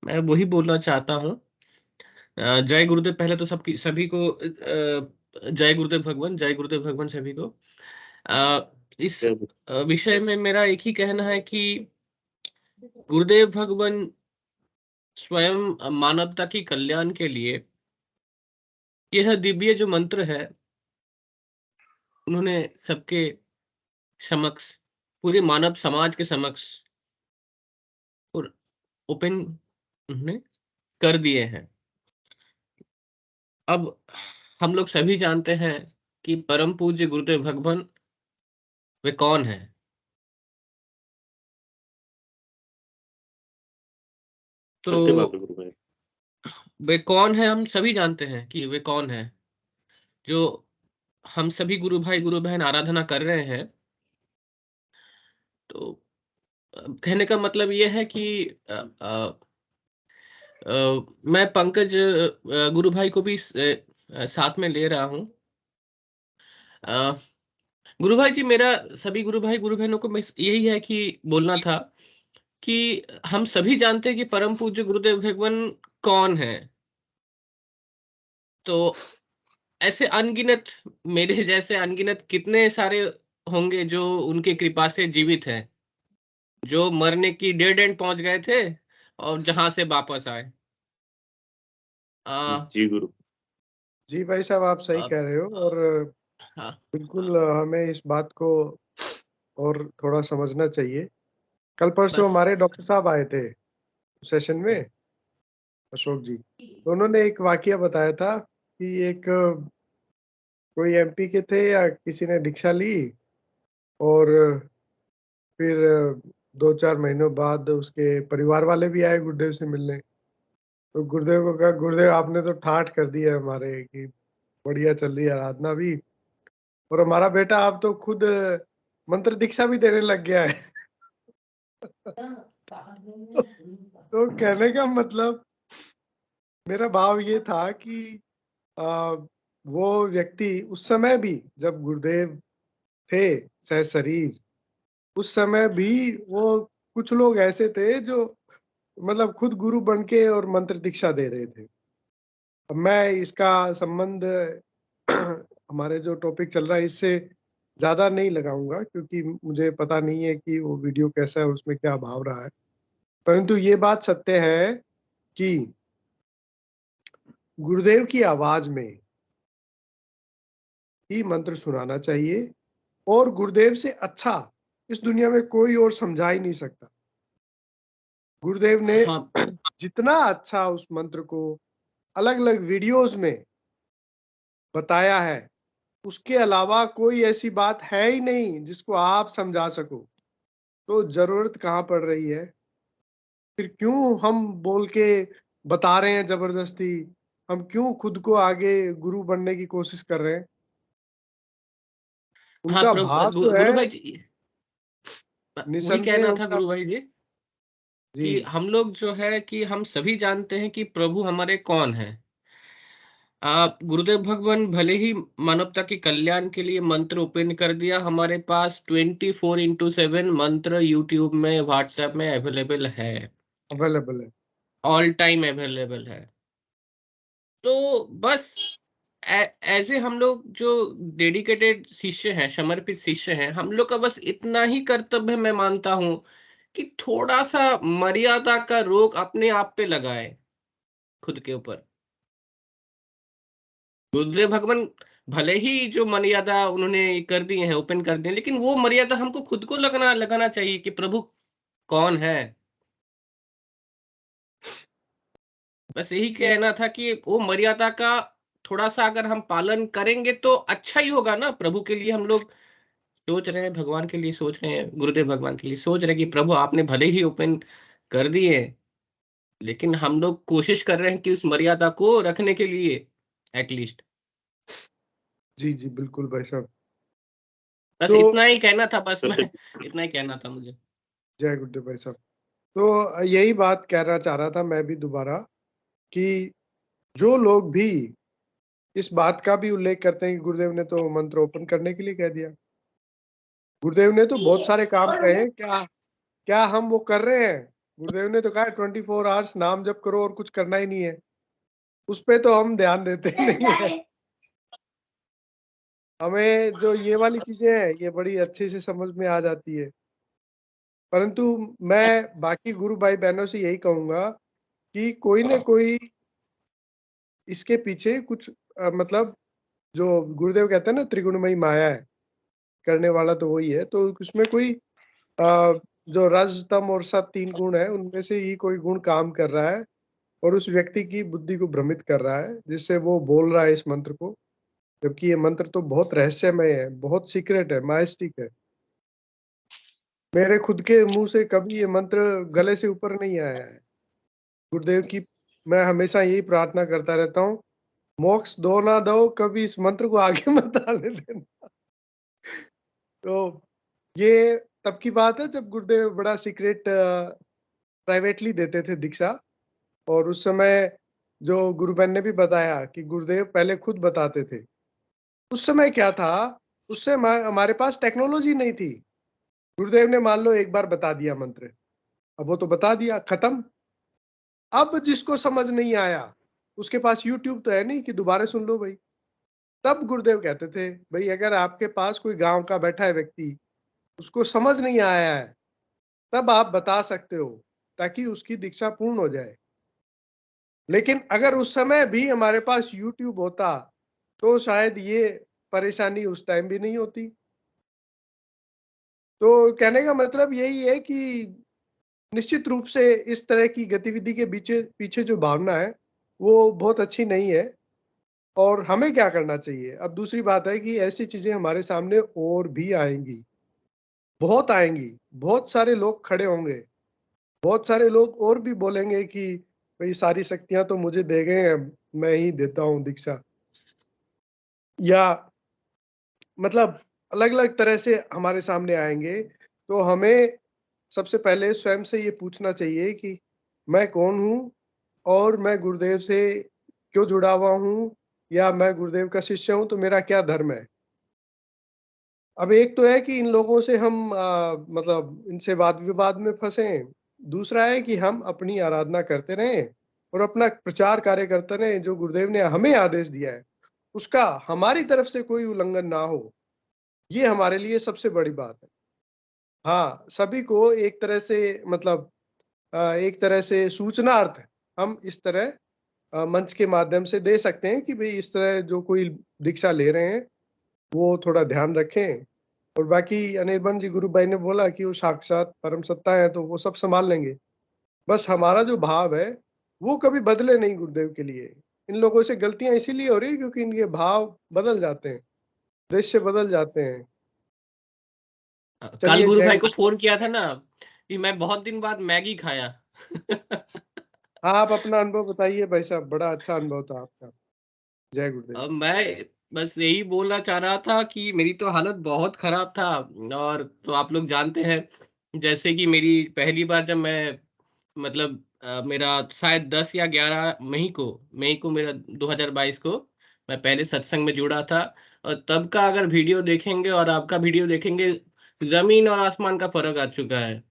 मैं वही बोलना चाहता हूँ। जय गुरुदेव। पहले तो सबकी सभी को जय गुरुदेव भगवान, जय गुरुदेव भगवान सभी को। इस जय गुरु। विषय में मेरा एक ही कहना है कि गुरुदेव भगवान स्वयं मानवता की कल्याण के लिए यह दिव्य जो मंत्र है, उन्होंने सबके समक्ष, पूरे मानव समाज के समक्ष और ओपन उन्होंने कर दिए हैं। अब हम लोग सभी जानते हैं कि परम पूज्य गुरुदेव भगवान वे कौन है। सत्य बात तो है गुरु भाई। वे कौन है, हम सभी जानते हैं कि वे कौन है। जो हम सभी गुरु भाई गुरु बहन आराधना कर रहे हैं, तो कहने का मतलब ये है कि मैं पंकज गुरु भाई को भी साथ में ले रहा हूँ। गुरु भाई जी, मेरा सभी गुरु भाई गुरु बहनों को मैं यही है कि बोलना था कि हम सभी जानते हैं कि परम पूज्य गुरुदेव भगवान कौन है। तो ऐसे अनगिनत, मेरे जैसे अनगिनत कितने सारे होंगे जो उनकी कृपा से जीवित हैं, जो मरने की डेड एंड पहुंच गए थे और जहां से वापस आए। आ, जी गुरु। जी भाई साहब, आप सही आ, कह रहे हो। और हाँ, बिल्कुल हमें इस बात को और थोड़ा समझना चाहिए। कल परसों बस हमारे डॉक्टर साहब आए थे सेशन में, अशोक जी। तो उन्होंने एक वाकया बताया था कि एक कोई एमपी के थे या किसी ने दीक्षा ली, और फिर 2-4 महीनों बाद उसके परिवार वाले भी आए गुरुदेव से मिलने। तो गुरुदेव को कहा, गुरुदेव आपने तो ठाठ कर दिया हमारे कि बढ़िया चल रही है आराधना भी, और हमारा बेटा आप तो खुद मंत्र दीक्षा भी देने लग गया है। तो कहने का मतलब, मेरा भाव ये था कि वो व्यक्ति उस समय भी जब गुरुदेव थे सह शरीर, उस समय भी वो कुछ लोग ऐसे थे जो मतलब खुद गुरु बन के और मंत्र दीक्षा दे रहे थे। अब मैं इसका संबंध हमारे जो टॉपिक चल रहा है इससे ज्यादा नहीं लगाऊंगा, क्योंकि मुझे पता नहीं है कि वो वीडियो कैसा है और उसमें क्या भाव रहा है। परंतु ये बात सत्य है कि गुरुदेव की आवाज में ही मंत्र सुनाना चाहिए, और गुरुदेव से अच्छा इस दुनिया में कोई और समझा ही नहीं सकता। गुरुदेव ने हाँ, जितना अच्छा उस मंत्र को अलग अलग वीडियोस में बताया है, उसके अलावा कोई ऐसी बात है ही नहीं जिसको आप समझा सको। तो जरूरत कहाँ पड़ रही है? फिर क्यों हम बोल के बता रहे हैं जबरदस्ती? हम क्यों खुद को आगे गुरु बनने की कोशिश कर रहे हैं? हाँ, उनका भाव जो गुरु है, भाई जी, वही निसंदेह कहना था उनका। गुरु भाई जी कि जी, हम लोग जो है कि हम सभी जानते हैं कि प्रभु हमारे कौन है। आप गुरुदेव भगवान भले ही मानवता के कल्याण के लिए मंत्र ओपन कर दिया, हमारे पास 24/7 मंत्र यूट्यूब में, व्हाट्सएप में अवेलेबल है, अवेलेबल है। ऑल टाइम अवेलेबल है। तो बस ऐसे हम लोग जो डेडिकेटेड शिष्य हैं, समर्पित शिष्य हैं, हम लोग का बस इतना ही कर्तव्य मैं मानता हूं कि थोड़ा सा मर्यादा का रोक अपने आप पे लगाए, खुद के ऊपर। गुरुदेव भगवान भले ही जो मर्यादा उन्होंने कर दी है, ओपन कर दिए, लेकिन वो मर्यादा हमको खुद को लगाना लगाना चाहिए कि प्रभु कौन है। बस यही कहना था कि वो मर्यादा का थोड़ा-सा अगर हम पालन करेंगे तो अच्छा ही होगा ना। प्रभु के लिए हम लोग सोच रहे हैं, भगवान के लिए सोच रहे हैं, गुरुदेव भगवान के लिए सोच रहे हैं कि प्रभु आपने भले ही ओपन कर दिए, लेकिन हम लोग कोशिश कर रहे हैं कि उस मर्यादा को रखने के लिए एट लीस्ट। जी, जी, बिल्कुल भाई साहब। बस तो इतना ही कहना था, बस तो मैं इतना ही कहना था मुझे। जय गुरुदेव भाई साहब। तो यही बात कहना चाह रहा था मैं भी दोबारा कि जो लोग भी इस बात का भी उल्लेख करते हैं कि गुरुदेव ने तो मंत्र ओपन करने के लिए कह दिया। गुरुदेव ने तो बहुत सारे काम कहे हैं, क्या क्या हम वो कर रहे हैं? गुरुदेव ने तो कहा है 24 आवर्स नाम जप करो और कुछ करना ही नहीं है। उस पे तो हम ध्यान देते ही नहीं है। हमें जो ये वाली चीजें हैं, ये बड़ी अच्छे से समझ में आ जाती है। परंतु मैं बाकी गुरु भाई बहनों से यही कहूँगा कि कोई न कोई इसके पीछे कुछ मतलब जो गुरुदेव कहते हैं ना त्रिगुणमयी माया है, करने वाला तो वही है। तो उसमें कोई जो रज, तम और सत 3 गुण है, उनमें से ही कोई गुण काम कर रहा है और उस व्यक्ति की बुद्धि को भ्रमित कर रहा है, जिससे वो बोल रहा है इस मंत्र को। जबकि ये मंत्र तो बहुत रहस्यमय है, बहुत सीक्रेट है, माइस्टिक है। मेरे खुद के मुँह से कभी ये मंत्र गले से ऊपर नहीं आया है। गुरुदेव की मैं हमेशा यही प्रार्थना करता रहता हूँ, मोक्ष दो ना दो, कभी इस मंत्र को आगे मत आने देना। तो ये तब की बात है जब गुरुदेव बड़ा सीक्रेट प्राइवेटली देते थे दीक्षा। और उस समय जो गुरु बहन ने भी बताया कि गुरुदेव पहले खुद बताते थे। उस समय क्या था, उस समय हमारे पास टेक्नोलॉजी नहीं थी। गुरुदेव ने मान लो एक बार बता दिया मंत्र, अब वो तो बता दिया, खत्म। अब जिसको समझ नहीं आया, उसके पास यूट्यूब तो है नहीं कि दोबारा सुन लो भाई। तब गुरुदेव कहते थे, भई अगर आपके पास कोई गाँव का बैठा है व्यक्ति, उसको समझ नहीं आया है, तब आप बता सकते हो, ताकि उसकी दीक्षा पूर्ण हो जाए। लेकिन अगर उस समय भी हमारे पास यूट्यूब होता, तो शायद ये परेशानी उस टाइम भी नहीं होती। तो कहने का मतलब यही है कि निश्चित रूप से इस तरह की गतिविधि के पीछे पीछे जो भावना है, वो बहुत अच्छी नहीं है और हमें क्या करना चाहिए? अब दूसरी बात है कि ऐसी चीज़ें हमारे सामने और भी आएँगी, बहुत आएँगी, बहुत सारे लोग खड़े होंगे, बहुत सारे लोग और भी बोलेंगे कि भई सारी शक्तियाँ तो मुझे दे गए हैं, मैं ही देता हूँ दीक्षा। या मतलब अलग-अलग तरह से हमारे सामने आएँगे, तो हमें सबसे पहले स्वयं से ये पूछना चाहिए कि मैं कौन हूँ और मैं गुरुदेव से क्यों जुड़ा हुआ हूँ या मैं गुरुदेव का शिष्य हूँ, तो मेरा क्या धर्म है? अब एक तो है कि इन लोगों से हम मतलब इनसे वाद-विवाद में फँसें, दूसरा है कि हम अपनी आराधना करते रहें और अपना प्रचार कार्य करते रहें, जो गुरुदेव ने हमें आदेश दिया है, उसका हमारी तरफ से कोई उल्लंघन ना हो। ये हमारे लिए सबसे बड़ी बात है। हाँ, सभी को एक तरह से मतलब एक तरह से सूचनार्थ हम इस तरह मंच के माध्यम से दे सकते हैं कि भई इस तरह जो कोई दीक्षा ले रहे हैं, वो थोड़ा ध्यान रखें। और बाकी अनिर्बान जी गुरु भाई ने बोला कि वो साक्षात परम सत्ता है, तो वो सब सँभाल लेंगे। बस हमारा जो भाव है, वो कभी बदले नहीं गुरुदेव के लिए। इन लोगों से गलतियाँ इसीलिए हो रही है क्योंकि इनके भाव बदल जाते हैं, दृश्य बदल जाते हैं। कल चलिए गुरु जय भाई को गुरु। फ़ोन किया था ना कि मैं बहुत दिन बाद मैगी खाया। हाँ, आप अपना अनुभव बताइए भाई साहब, बड़ा अच्छा अनुभव था आपका। जय गुरुदेव। मैं बस यही बोलना चाह रहा था कि मेरी तो हालत बहुत ख़राब था। और तो आप लोग जानते हैं, जैसे कि मेरी पहली बार जब मैं मतलब मेरा शायद 10 या 11 मई को मेरा 2022 को मैं पहले सत्संग में जुड़ा था। और तब का अगर वीडियो देखेंगे और आपका वीडियो देखेंगे, ज़मीन और आसमान का फ़र्क आ चुका है।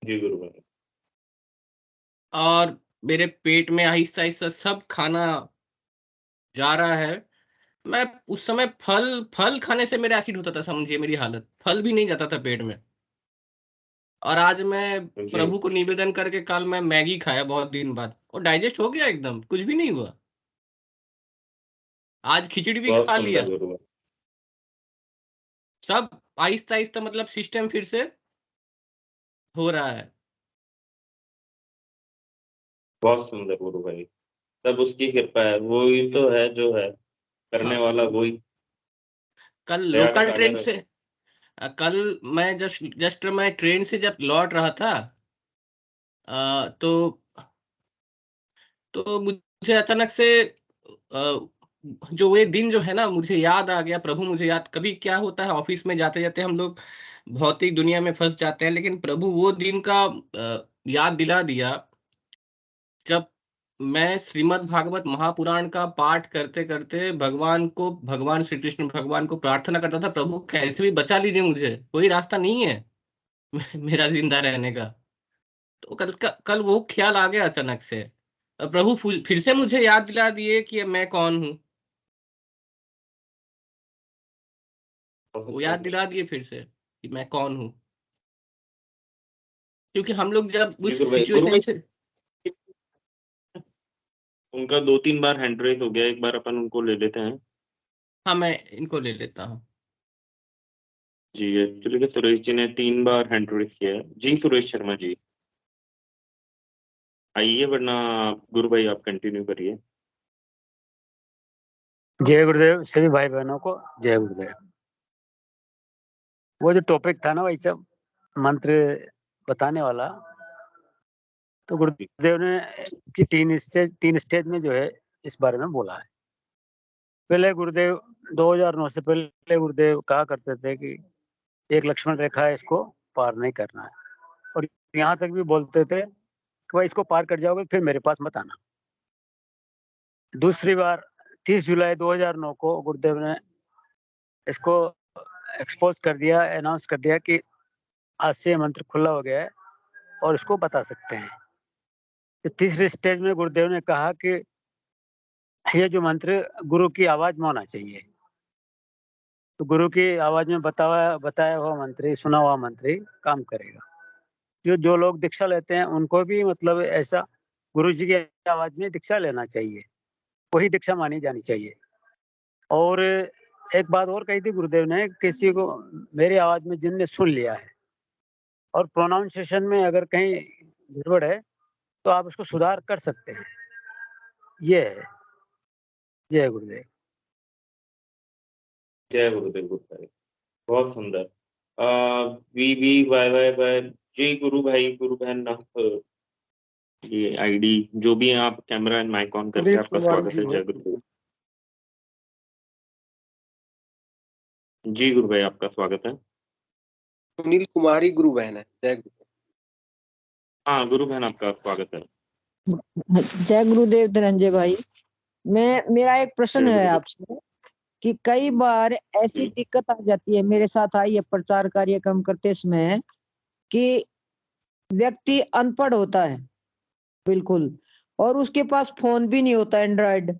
जी गुरु भाई। और मेरे पेट में आहिस्ता-आहिस्ता सब खाना जा रहा है। मैं उस समय फल फल खाने से मेरा एसिड होता था, समझिए मेरी हालत। फल भी नहीं जाता था पेट में। और आज मैं जी प्रभु को निवेदन करके कल मैं मैगी खाया बहुत दिन बाद और डाइजेस्ट हो गया एकदम, कुछ भी नहीं हुआ। आज खिचड़ी भी बहुत खा सुंदर लिया। गुरु भाई। सब आहिस्ता-आहिस्ता मतलब सिस्टम फिर से हो रहा है। बहुत सुंदर गुरु भाई, सब उसकी कृपा है, वो ही तो है जो है, करने हाँ, वाला वही, कल दया का लोकल ट्रेन सागर है। से कल मैं जस्ट मैं ट्रेन से जब लौट रहा था, तो मुझे अचानक से जो वो दिन जो है ना, मुझे याद आ गया, प्रभु मुझे याद, कभी क्या होता है ऑफिस में जाते जाते हम लोग भौतिक दुनिया में फंस जाते हैं, लेकिन प्रभु वो दिन का याद दिला दिया, जब मैं श्रीमद् भागवत महापुराण का पाठ करते करते भगवान श्री कृष्ण भगवान को प्रार्थना करता था, प्रभु कैसे भी बचा लीजिए, मुझे कोई रास्ता नहीं है मेरा जिंदा रहने का। तो कल वो ख्याल आ गया अचानक से, प्रभु फिर से मुझे याद दिला दिए कि मैं कौन हूँ, बहुत वो याद बढ़िया। दिला दिए फिर से कि मैं कौन हूँ, क्योंकि हम लोग जब जी उस गुरु सिचुएशन भाई, से। उनका 2-3 बार हैंड रेस हो गया, एक बार अपन उनको ले लेते हैं। हाँ, मैं इनको ले लेता हूँ। जी, एक्चुअली सुरेश जी ने 3 बार हैंड रेस किया है। जी सुरेश शर्मा जी आइए, वरना गुरु भाई आप कंटिन्यू करिए। जय गुरुदेव सभी भाई बहनों को, जय गुरुदेव। वो जो टॉपिक था ना, वही सब मंत्र बताने वाला, तो गुरुदेव ने कि 3 स्टेज में जो है इस बारे में बोला है। पहले गुरुदेव 2009 से पहले गुरुदेव कहा करते थे कि एक लक्ष्मण रेखा है, इसको पार नहीं करना है, और यहाँ तक भी बोलते थे कि भाई इसको पार कर जाओगे फिर मेरे पास मत आना। दूसरी बार 30 जुलाई 2009 को गुरुदेव ने इसको एक्सपोज कर दिया, अनाउंस कर दिया कि आज से मंत्र खुला हो गया है और इसको बता सकते हैं। तो तीसरे स्टेज में गुरुदेव ने कहा कि ये जो मंत्र गुरु की आवाज में होना चाहिए, तो गुरु की आवाज में बताया हुआ मंत्र ही, सुना हुआ मंत्र ही काम करेगा। जो लोग दीक्षा लेते हैं उनको भी मतलब ऐसा गुरु जी की आवाज में दीक्षा लेना चाहिए, वही दीक्षा मानी जानी चाहिए। और एक बात और कही थी गुरुदेव ने, किसी को मेरी आवाज में जिनने सुन लिया है और प्रोनाउंसिएशन में अगर कहीं गड़बड़ है तो आप उसको सुधार कर सकते हैं, ये है। जय गुरुदेव। जय गुरुदेव गुरु भाई, बहुत सुंदर। V Y Y Y. जी गुरु भाई, गुरु बहन, आप ये आईडी जो भी है, आप कैमरा एंड माइक ऑन करके, सुनील आपका कुमार स्वागत जी है। हो। जय गुरुदेव। जी गुरु भाई, आपका स्वागत है। सुनील कुमारी गुरु बहन है। जय गुरुदेव। हाँ गुरु बहन, आपका स्वागत है। जय गुरुदेव धनंजय भाई। मेरा एक प्रश्न जय है गुरुदेव आपसे कि कई बार ऐसी जी। दिक्कत आ जाती है, मेरे साथ आई है प्रचार कार्यक्रम करते समय, कि व्यक्ति अनपढ़ होता है बिल्कुल, और उसके पास फोन भी नहीं होता एंड्रॉयड,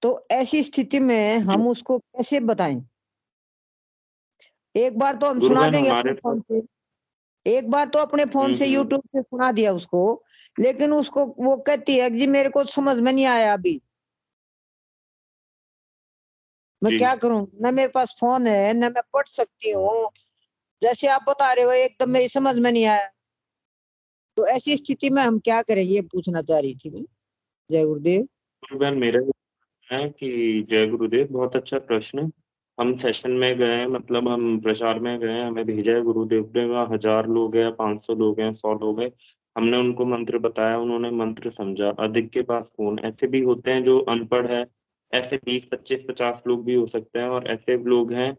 तो ऐसी स्थिति में जी हम उसको कैसे बताएं? एक बार तो हम गुरु सुना बहन, देंगे अपने हमारे फोन से, एक बार तो अपने फोन से हम्म। यूट्यूब से सुना दिया उसको, लेकिन उसको वो कहती है कि जी मेरे को समझ में नहीं आया अभी, मैं जी क्या करूं? न मेरे पास फोन है, न मैं पढ़ सकती हूँ, जैसे आप बता रहे हो एकदम मेरी समझ में नहीं आया, तो ऐसी स्थिति में हम क्या करें, ये पूछना चाह रही थी मैं। जय गुरुदेव। गुरु बहन, मेरा है कि जय गुरुदेव, बहुत अच्छा प्रश्न। हम सेशन में गए, मतलब हम प्रचार में गए, हमें भेजा है गुरुदेव ने, वहाँ 1000 लोग हैं, 500 लोग हैं, 100 लोग हैं। हमने उनको मंत्र बताया, उन्होंने मंत्र समझा। अधिक के पास फोन, ऐसे भी होते हैं जो अनपढ़ है, ऐसे 20 25 50 लोग भी हो सकते हैं, और ऐसे लोग हैं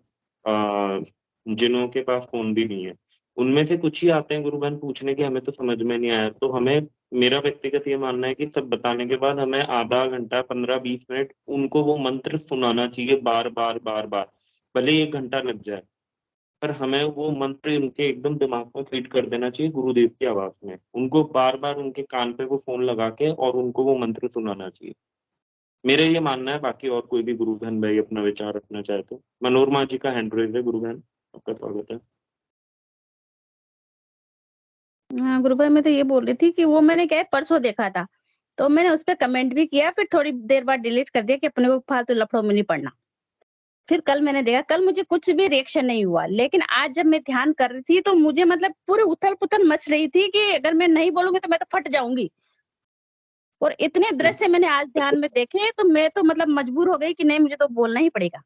जिन्हों के पास फोन भी नहीं है। उनमें से कुछ ही आते हैं गुरु बहन पूछने की हमें तो समझ में नहीं आया, तो हमें, मेरा व्यक्तिगत ये मानना है कि सब बताने के बाद हमें आधा घंटा 15-20 मिनट उनको वो मंत्र सुनाना चाहिए, बार बार बार बार, भले ही 1 घंटा लग जाए, पर हमें वो मंत्र उनके एकदम दिमाग में फीड कर देना चाहिए गुरुदेव की आवाज में, उनको बार बार उनके कान पे वो फोन लगा के और उनको वो मंत्र सुनाना चाहिए। मेरा ये मानना है, बाकी और कोई भी गुरु बहन भाई अपना विचार रखना चाहे तो। मनोरमा जी का हैंड रेज है, गुरु बहन आपका स्वागत है। हाँ गुरु भाई, मैं तो ये बोल रही थी कि वो मैंने क्या है परसों देखा था, तो मैंने उस पर कमेंट भी किया, फिर थोड़ी देर बाद डिलीट कर दिया कि अपने को फालतू लफड़ों में नहीं पड़ना। फिर कल मैंने देखा, कल मुझे कुछ भी रिएक्शन नहीं हुआ, लेकिन आज जब मैं ध्यान कर रही थी तो मुझे मतलब पूरी उथल पुथल मच रही थी कि अगर मैं नहीं बोलूंगी तो मैं तो फट जाऊंगी। और इतने दृश्य मैंने आज ध्यान में देखे, तो मैं तो मतलब मजबूर हो गई कि नहीं, मुझे तो बोलना ही पड़ेगा।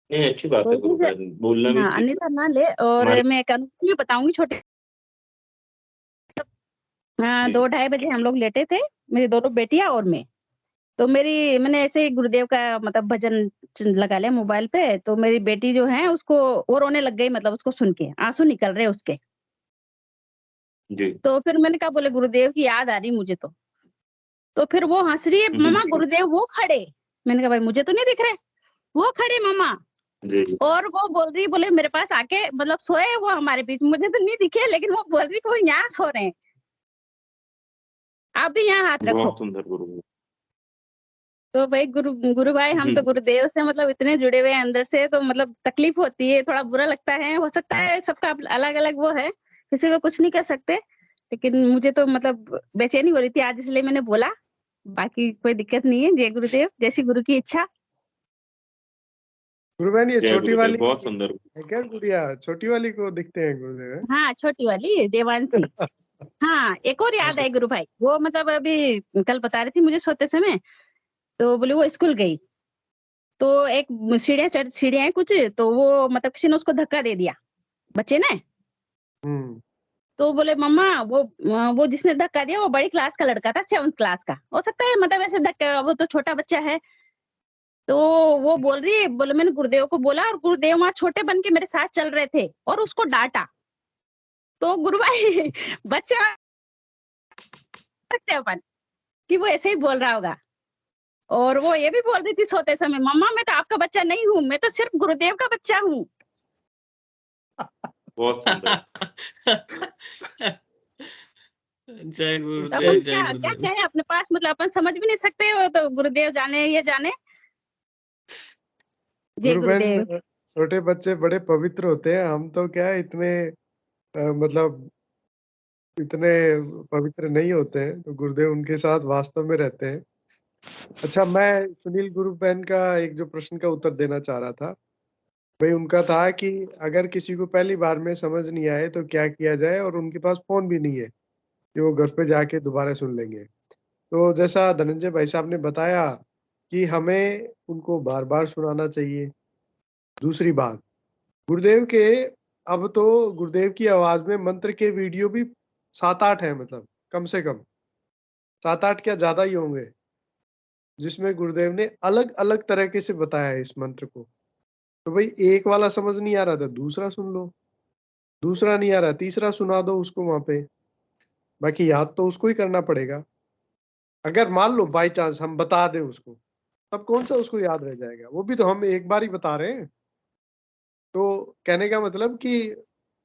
नहीं, अच्छी बात है कोई भी गुरु बहन, बोलना भी हाँ, चाहिए। अन्यथा ना ले। और हमारे मैं एक अनुभव भी बताऊंगी छोटे। जी, 2 ढाई बजे हम लोग लेटे थे, मेरी दोनों बेटियां और मैं। तो मैंने ऐसे ही गुरुदेव का मतलब भजन लगा लिया मोबाइल पे, तो मेरी बेटी जो है उसको वो रोने लग गई, मतलब उसको सुन के आंसू निकल रहे उसके। जी। तो फिर मैंने कहा, बोले गुरुदेव की याद आ रही मुझे तो फिर वो हंस रही है, मम्मा गुरुदेव वो खड़े। मैंने कहा भाई मुझे तो नहीं दिख रहे, वो खड़े मम्मा। जी, और वो बोल रही, बोले मेरे पास आके मतलब सोए वो हमारे बीच, मुझे तो नहीं दिखे, लेकिन वो बोल रही कि वो यहाँ सो रहे हैं, आप भी यहाँ हाथ रखो। बहुत सुंदर गुरु बहन। तो भाई गुरु भाई, हम तो गुरुदेव से मतलब इतने जुड़े हुए हैं अंदर से, तो मतलब तकलीफ होती है, थोड़ा बुरा लगता है, हो सकता है सबका अलग अलग वो है, किसी को कुछ नहीं कर सकते, लेकिन मुझे तो मतलब बेचैनी हो रही थी आज, इसलिए मैंने बोला। बाकी कोई दिक्कत नहीं है, जय गुरुदेव, जैसी गुरु की इच्छा। गुरु बहन ये जय छोटी गुरुदेव, वाली बहुत सुंदर। है क्या गुड़िया? छोटी वाली को दिखते हैं गुरुदेव हैं? हाँ, छोटी वाली देवांशी। हाँ, एक और याद आई गुरु भाई, वो मतलब अभी कल बता रही थी मुझे सोते समय, तो बोले वो स्कूल गई, तो एक सीढ़ियाँ हैं कुछ, तो वो मतलब किसी ने उसको धक्का दे दिया, बच्चे ने। हम्म। तो बोले मम्मा वो जिसने धक्का दिया वो बड़ी क्लास का लड़का था, 7th क्लास का, हो सकता है मतलब ऐसे धक्का, वो तो छोटा बच्चा है। तो वो बोल रही है, बोले मैंने गुरुदेव को बोला, और गुरुदेव वहाँ छोटे बन के मेरे साथ चल रहे थे और उसको डांटा। तो गुरु भाई बच्चा सकते हैं अपन कि वो ऐसे ही बोल रहा होगा। और वो ये भी बोल रही थी सोते समय, मम्मा मैं तो आपका बच्चा नहीं हूँ, मैं तो सिर्फ गुरुदेव का बच्चा हूँ। बहुत सुंदर। जय तो गुरुदेव, अपन जय क्या क्या गुरुदेव। कहें अपने पास, मतलब अपन समझ भी नहीं सकते, वो तो गुरुदेव जाने, ये जाने। जय गुरु बहन गुरुदेव। छोटे बच्चे बड़े पवित्र होते हैं, हम तो क्या है इतने मतलब इतने पवित्र नहीं होते हैं, तो गुरुदेव उनके साथ वास्तव में रहते हैं। अच्छा, मैं सुनील गुरु बहन का एक जो प्रश्न का उत्तर देना चाह रहा था, भाई उनका था कि अगर किसी को पहली बार में समझ नहीं आए तो क्या किया जाए, और उनके पास फोन भी नहीं है कि वो घर पे जाके दोबारा सुन लेंगे। तो जैसा धनंजय भाई साहब ने बताया कि हमें उनको बार बार सुनाना चाहिए। दूसरी बात, गुरुदेव के अब तो गुरुदेव की आवाज में मंत्र के वीडियो भी 7-8 हैं, मतलब कम से कम 7-8 क्या ज्यादा ही होंगे, जिसमें गुरुदेव ने अलग अलग तरीके से बताया है इस मंत्र को। तो भाई एक वाला समझ नहीं आ रहा था, दूसरा सुन लो, दूसरा नहीं आ रहा, तीसरा सुना दो उसको वहां पे। बाकी याद तो उसको ही करना पड़ेगा। अगर मान लो बाई चांस हम बता दें उसको, तब कौन सा उसको याद रह जाएगा? वो भी तो हम एक बार ही बता रहे हैं। तो कहने का मतलब कि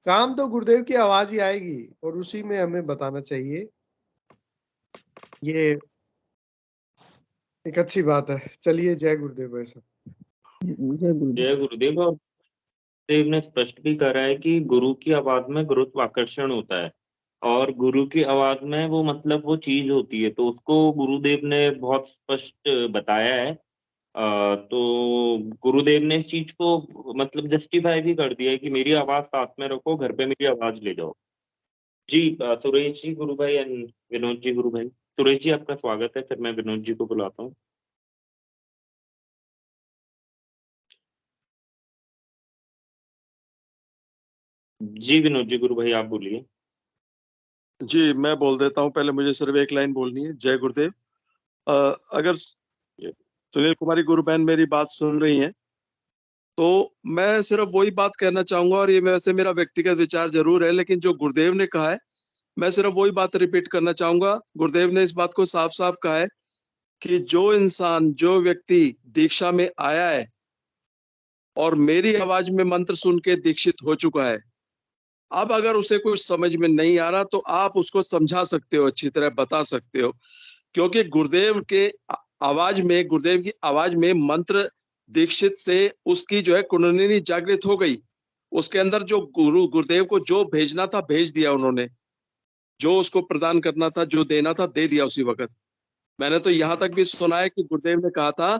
काम तो गुरुदेव की आवाज ही आएगी, और उसी में हमें बताना चाहिए। ये एक अच्छी बात है। चलिए, जय गुरुदेव भाई साहब। जय गुरुदेव। जय गुरुदेव। और देव ने स्पष्ट भी करा है कि गुरु की आवाज में गुरुत्वाकर्षण होता है, और गुरु की आवाज में वो मतलब वो चीज होती है, तो उसको गुरुदेव ने बहुत स्पष्ट बताया है। तो गुरुदेव ने इस चीज को मतलब जस्टिफाई भी कर दिया है कि मेरी आवाज साथ में रखो, घर पे मेरी आवाज ले जाओ। जी, सुरेश जी गुरु भाई एंड विनोद जी गुरु भाई। सुरेश जी आपका स्वागत है, फिर मैं विनोद जी को बुलाता हूँ। जी विनोद जी गुरु भाई, आप बोलिए। जी, मैं बोल देता हूँ। पहले मुझे सिर्फ एक लाइन बोलनी है। जय गुरुदेव। अगर सुनील कुमारी गुरु बहन मेरी बात सुन रही हैं, तो मैं सिर्फ वही बात कहना चाहूंगा, और ये वैसे मेरा व्यक्तिगत विचार जरूर है, लेकिन जो गुरुदेव ने कहा है, मैं सिर्फ वही बात रिपीट करना चाहूंगा। गुरुदेव ने इस बात को साफ साफ कहा है कि जो इंसान, जो व्यक्ति दीक्षा में आया है और मेरी आवाज में मंत्र सुन के दीक्षित हो चुका है, अब अगर उसे कुछ समझ में नहीं आ रहा तो आप उसको समझा सकते हो, अच्छी तरह बता सकते हो, क्योंकि गुरुदेव के आवाज में, गुरुदेव की आवाज में मंत्र दीक्षित से उसकी जो है कुंडलिनी जागृत हो गई। उसके अंदर जो गुरुदेव को जो भेजना था भेज दिया उन्होंने, जो उसको प्रदान करना था, जो देना था दे दिया उसी वक्त। मैंने तो यहाँ तक भी सुना है कि गुरुदेव ने कहा था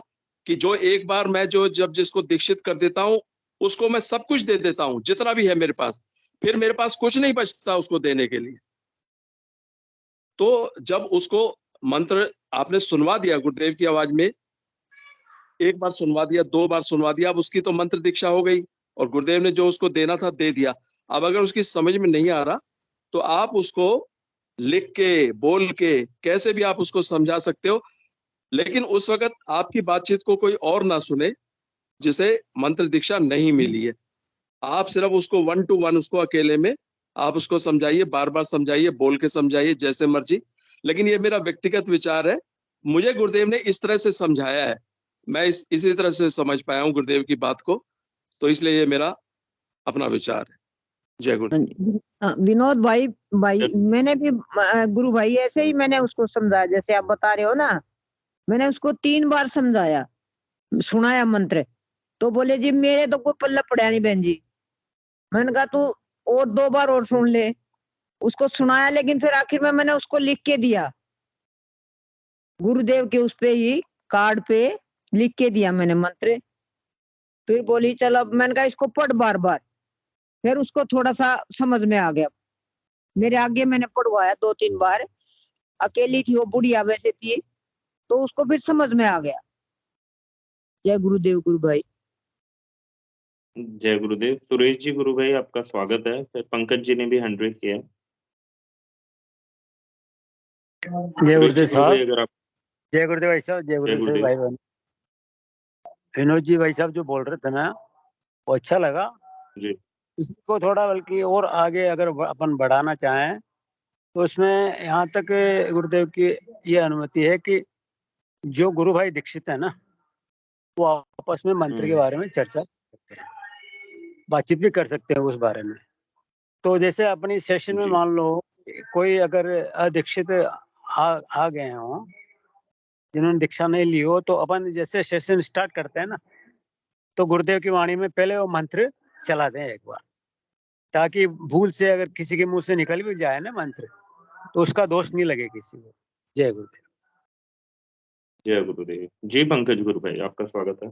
कि जो एक बार मैं जो जब जिसको दीक्षित कर देता हूँ, उसको मैं सब कुछ दे देता हूँ जितना भी है मेरे पास, फिर मेरे पास कुछ नहीं बचता उसको देने के लिए। तो जब उसको मंत्र आपने सुनवा दिया गुरुदेव की आवाज में, एक बार सुनवा दिया, 2 बार सुनवा दिया, अब उसकी तो मंत्र दीक्षा हो गई और गुरुदेव ने जो उसको देना था दे दिया। अब अगर उसकी समझ में नहीं आ रहा तो आप उसको लिख के, बोल के, कैसे भी आप उसको समझा सकते हो, लेकिन उस वक्त आपकी बातचीत को कोई और ना सुने जिसे मंत्र दीक्षा नहीं मिली है। आप सिर्फ उसको 1 to 1 उसको अकेले में आप उसको समझाइए, बार बार समझाइए, बोल के समझाइए, जैसे मर्जी। लेकिन ये मेरा व्यक्तिगत विचार है, मुझे गुरुदेव ने इस तरह से समझाया है, मैं इसी तरह से समझ पाया हूँ गुरुदेव की बात को, तो इसलिए ये मेरा अपना विचार है। जय गुरु। विनोद भाई, मैंने भी गुरु भाई ऐसे ही मैंने उसको समझाया जैसे आप बता रहे हो ना, मैंने उसको 3 बार समझाया, सुनाया मंत्र, तो बोले जी मेरे तो कोई पल्ला पड़ा नहीं बहन जी। मैंने कहा तू और 2 बार और सुन ले, उसको सुनाया, लेकिन फिर आखिर में मैंने उसको लिख के दिया, गुरुदेव के उस पे ही कार्ड पे लिख के दिया मैंने मंत्र। फिर बोली चल अब, मैंने कहा इसको पढ़ बार बार, फिर उसको थोड़ा सा समझ में आ गया। मेरे आगे मैंने पढ़वाया 2-3 बार, अकेली थी वो बुढ़िया वैसे थी, तो उसको फिर समझ में आ गया। जय गुरुदेव गुरु भाई। जय गुरुदेव। सुरेश जी, गुरु भाई आपका स्वागत है। फिर पंकज जी ने भी 100 किया है। जय गुरुदेव सुरेश जी, गुरु भाई साहब। अगर आप जय गुरुदेव भाई साहब। जय जय गुरुदेव सभी गुरुदेव। भाई बहन। विनोद जी भाई साहब जो बोल रहे थे ना, वो अच्छा लगा। जी इसको थोड़ा बल्कि और आगे अगर अपन बढ़ाना चाहें तो इसमें यहाँ तक गुरुदेव की ये अनुमति है कि जो गुरु भाई दीक्षित है ना, वो आपस में मंत्र के बारे में चर्चा कर सकते हैं, बातचीत भी कर सकते हैं उस बारे में। तो जैसे अपनी सेशन में जी मान लो कोई अगर अदीक्षित आ गए हों, जिन्होंने दीक्षा नहीं ली हो, तो अपन जैसे सेशन स्टार्ट करते हैं ना, तो गुरुदेव की वाणी में पहले वो मंत्र चला दें एक बार, ताकि भूल से अगर किसी के मुंह से निकल भी जाए ना मंत्र, तो उसका दोष नहीं लगे किसी को। जय गुरुदेव। जय गुरुदेव। जी पंकज गुरु भाई आपका स्वागत है।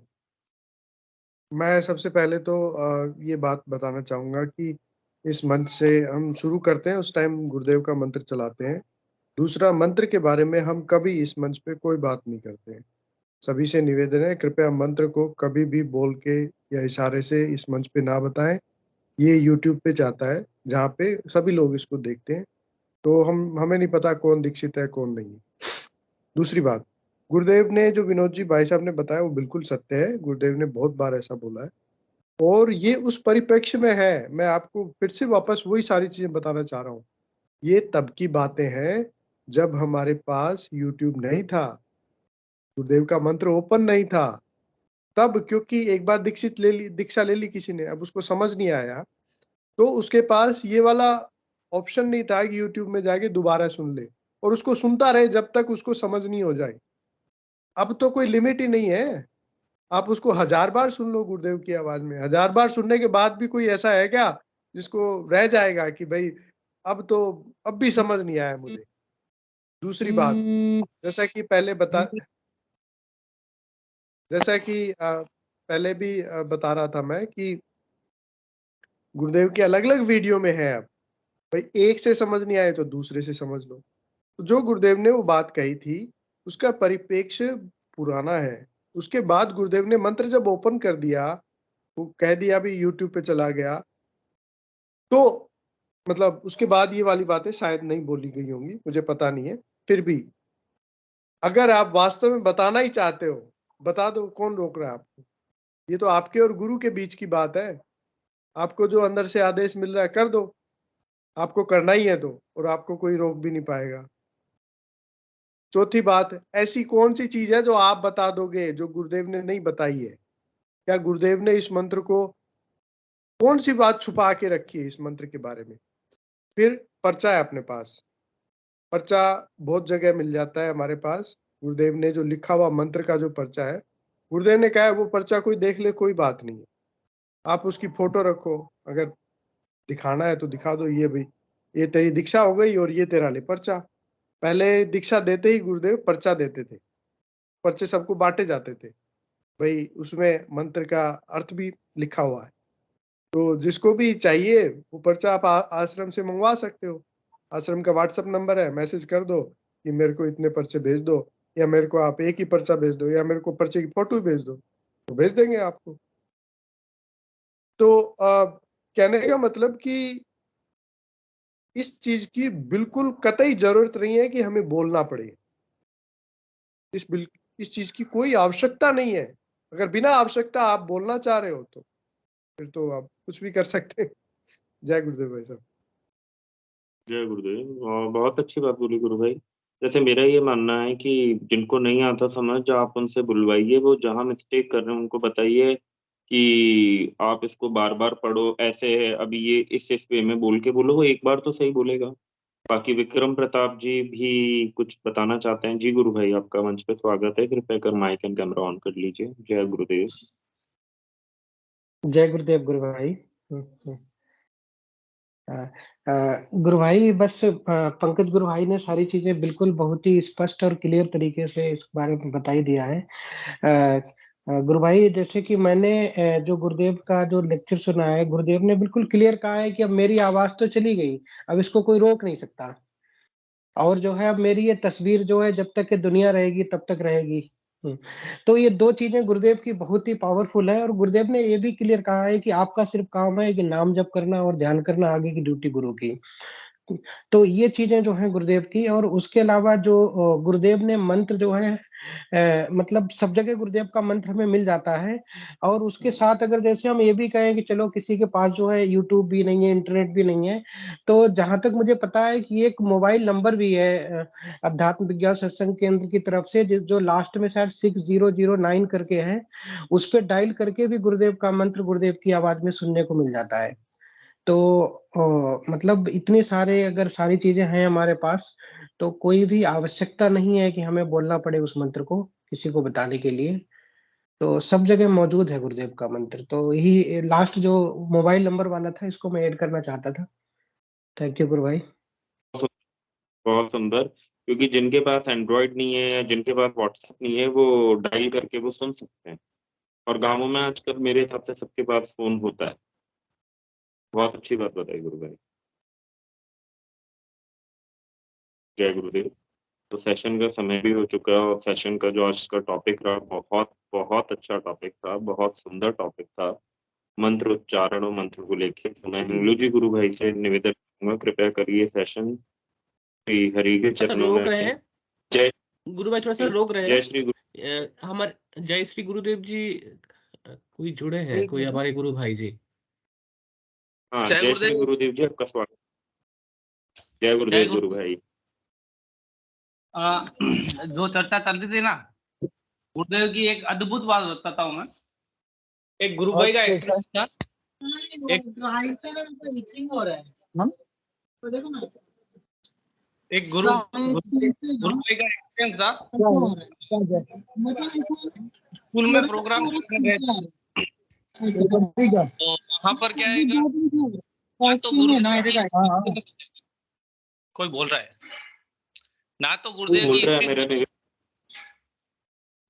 मैं सबसे पहले तो ये बात बताना चाहूंगा कि इस मंच से हम शुरू करते हैं उस टाइम गुरुदेव का मंत्र चलाते हैं। दूसरा, मंत्र के बारे में हम कभी इस मंच पे कोई बात नहीं करते हैं। सभी से निवेदन है, कृपया मंत्र को कभी भी बोल के या इशारे से इस मंच पे ना बताएं। ये यूट्यूब पे जाता है जहाँ पे सभी लोग इसको देखते हैं, तो हमें नहीं पता कौन दीक्षित है कौन नहीं है। दूसरी बात, गुरुदेव ने जो विनोद जी भाई साहब ने बताया वो बिल्कुल सत्य है। गुरुदेव ने बहुत बार ऐसा बोला है और ये उस परिप्रेक्ष्य में है। मैं आपको फिर से वापस वही सारी चीजें बताना चाह रहा हूँ। ये तब की बातें हैं जब हमारे पास यूट्यूब नहीं था, गुरुदेव का मंत्र ओपन नहीं था तब, क्योंकि एक बार दीक्षा ले ली किसी ने, अब उसको समझ नहीं आया, तो उसके पास ये वाला ऑप्शन नहीं था कि यूट्यूब में जाके दोबारा सुन ले और उसको सुनता रहे जब तक उसको समझ नहीं हो जाए। अब तो कोई लिमिट ही नहीं है, आप उसको 1000 बार सुन लो गुरुदेव की आवाज में। 1000 बार सुनने के बाद भी कोई ऐसा है क्या जिसको रह जाएगा कि भाई अब भी समझ नहीं आया मुझे। दूसरी बात, जैसा कि पहले भी बता रहा था मैं कि गुरुदेव की अलग-अलग वीडियो में है। अब भाई एक से समझ नहीं आए तो दूसरे से समझ लो। तो जो गुरुदेव ने वो बात कही थी उसका परिप्रेक्ष्य पुराना है। उसके बाद गुरुदेव ने मंत्र जब ओपन कर दिया, वो कह दिया भी यूट्यूब पे चला गया, तो मतलब उसके बाद ये वाली बातें शायद नहीं बोली गई होंगी, मुझे पता नहीं है। फिर भी अगर आप वास्तव में बताना ही चाहते हो, बता दो, कौन रोक रहा है आपको? ये तो आपके और गुरु के बीच की बात है। आपको जो अंदर से आदेश मिल रहा है कर दो, आपको करना ही है तो, और आपको कोई रोक भी नहीं पाएगा। चौथी बात, ऐसी कौन सी चीज है जो आप बता दोगे जो गुरुदेव ने नहीं बताई है? क्या गुरुदेव ने इस मंत्र को कौन सी बात छुपा के रखी है इस मंत्र के बारे में? फिर पर्चा है अपने पास, पर्चा बहुत जगह मिल जाता है हमारे पास। गुरुदेव ने जो लिखा हुआ मंत्र का जो पर्चा है, गुरुदेव ने कहा है वो पर्चा कोई देख ले, कोई बात नहीं है। आप उसकी फोटो रखो, अगर दिखाना है तो दिखा दो, ये भाई ये तेरी दीक्षा हो गई और ये तेरा ले पर्चा। पहले दीक्षा देते ही गुरुदेव पर्चा देते थे, पर्चे सबको बांटे जाते थे, भाई उसमें मंत्र का अर्थ भी लिखा हुआ है, तो जिसको भी चाहिए वो पर्चा आप आश्रम से मंगवा सकते हो। आश्रम का व्हाट्सएप नंबर है, मैसेज कर दो कि मेरे को इतने पर्चे भेज दो, या मेरे को आप एक ही पर्चा भेज दो, या मेरे को पर्चे की फोटो भेज दो, तो भेज देंगे आपको। तो कहने का मतलब कि इस चीज की बिल्कुल कतई जरूरत नहीं है कि हमें बोलना पड़े। इस चीज की कोई आवश्यकता नहीं है। अगर बिना आवश्यकता आप बोलना चाह रहे हो तो फिर तो आप कुछ भी कर सकते हैं। जय गुरुदेव भाई साहब। जय गुरुदेव। बहुत अच्छी बात बोली गुरु भाई। जैसे मेरा ये मानना है कि जिनको नहीं आता समझ आप उनसे बुलवाइए, वो जहाँ मिस्टेक कर रहे हैं उनको बताइए कि आप इसको बार बार पढ़ो, ऐसे है अभी ये इस वे में बोल के बोलो, वो एक बार तो सही बोलेगा। बाकी विक्रम प्रताप जी भी कुछ बताना चाहते हैं। जी गुरु भाई, आपका मंच पे स्वागत है, कृपया कर माइक एंड कैमरा ऑन कर लीजिए। जय गुरुदेव। जय गुरुदेव गुरु भाई। गुरु भाई बस पंकज गुरु भाई ने सारी चीजें बिल्कुल बहुत ही स्पष्ट और क्लियर तरीके से इस बारे में बता ही दिया है। गुरु भाई जैसे कि मैंने जो गुरुदेव का जो लेक्चर सुना है, गुरुदेव ने बिल्कुल क्लियर कहा है कि अब मेरी आवाज तो चली गई, अब इसको कोई रोक नहीं सकता। और जो है अब मेरी ये तस्वीर जो है जब तक कि दुनिया रहेगी तब तक रहेगी। तो ये दो चीजें गुरुदेव की बहुत ही पावरफुल है। और गुरुदेव ने ये भी क्लियर कहा है कि आपका सिर्फ काम है कि नाम जप करना और ध्यान करना, आगे की ड्यूटी गुरु की। तो ये चीजें जो हैं गुरुदेव की। और उसके अलावा जो गुरुदेव ने मंत्र जो है मतलब सब जगह गुरुदेव का मंत्र हमें मिल जाता है। और उसके साथ अगर जैसे हम ये भी कहें कि चलो किसी के पास जो है यूट्यूब भी नहीं है, इंटरनेट भी नहीं है, तो जहां तक मुझे पता है कि एक मोबाइल नंबर भी है अध्यात्म विज्ञान सत्संग केंद्र की तरफ से, जो लास्ट में शायद 6009 करके है, उस पर डायल करके भी गुरुदेव का मंत्र गुरुदेव की आवाज में सुनने को मिल जाता है। तो मतलब इतनी सारे अगर सारी चीजें हैं हमारे पास, तो कोई भी आवश्यकता नहीं है कि हमें बोलना पड़े उस मंत्र को किसी को बताने के लिए। तो सब जगह मौजूद है गुरुदेव का मंत्र। तो यही लास्ट जो मोबाइल नंबर वाला था, इसको मैं ऐड करना चाहता था। थैंक यू गुरु भाई। बहुत सुंदर। क्योंकि जिनके पास एंड्रॉइड नहीं है या जिनके पास व्हाट्सएप नहीं है, वो डायल करके वो सुन सकते हैं। और गांवों में आजकल मेरे हिसाब से सबके पास फोन होता है। बहुत अच्छी बात बताई गुरु भाई। जय गुरुदेव। तो सेशन का समय भी हो चुका है, और सेशन का जो आज का टॉपिक रहा, बहुत बहुत अच्छा टॉपिक था, बहुत सुंदर टॉपिक था, मंत्र उच्चारण और मंत्र को लेके। तो मैं हिंगलू जी गुरु भाई से निवेदन करूंगा, कृपया करिए सेशन श्री हरि के थोड़ा सा चरणों रोक में। रहे हैं जय गुरु भाई, थोड़ा सा रोक रहे जय हैं। श्री गुरु। हमारे जय श्री गुरुदेव जी कोई जुड़े हैं, कोई हमारे गुरु भाई जी। हाँ, जय श्री गुरुदेव जी, आपका स्वागत। जय गुरुदेव गुरु भाई। जो चर्चा चल रही थी ना, गुरुदेव की एक अद्भुत बात बताता हूँ मैं। एक गुरु भाई का एक्सीडेंट था। एक गुरु भाई का एक्सीडेंट था। स्कूल में प्रोग्राम करने गए थे। तो वहाँ पर क्या है, तो गुरु कोई बोल रहा है ना, तो गुरुदेव की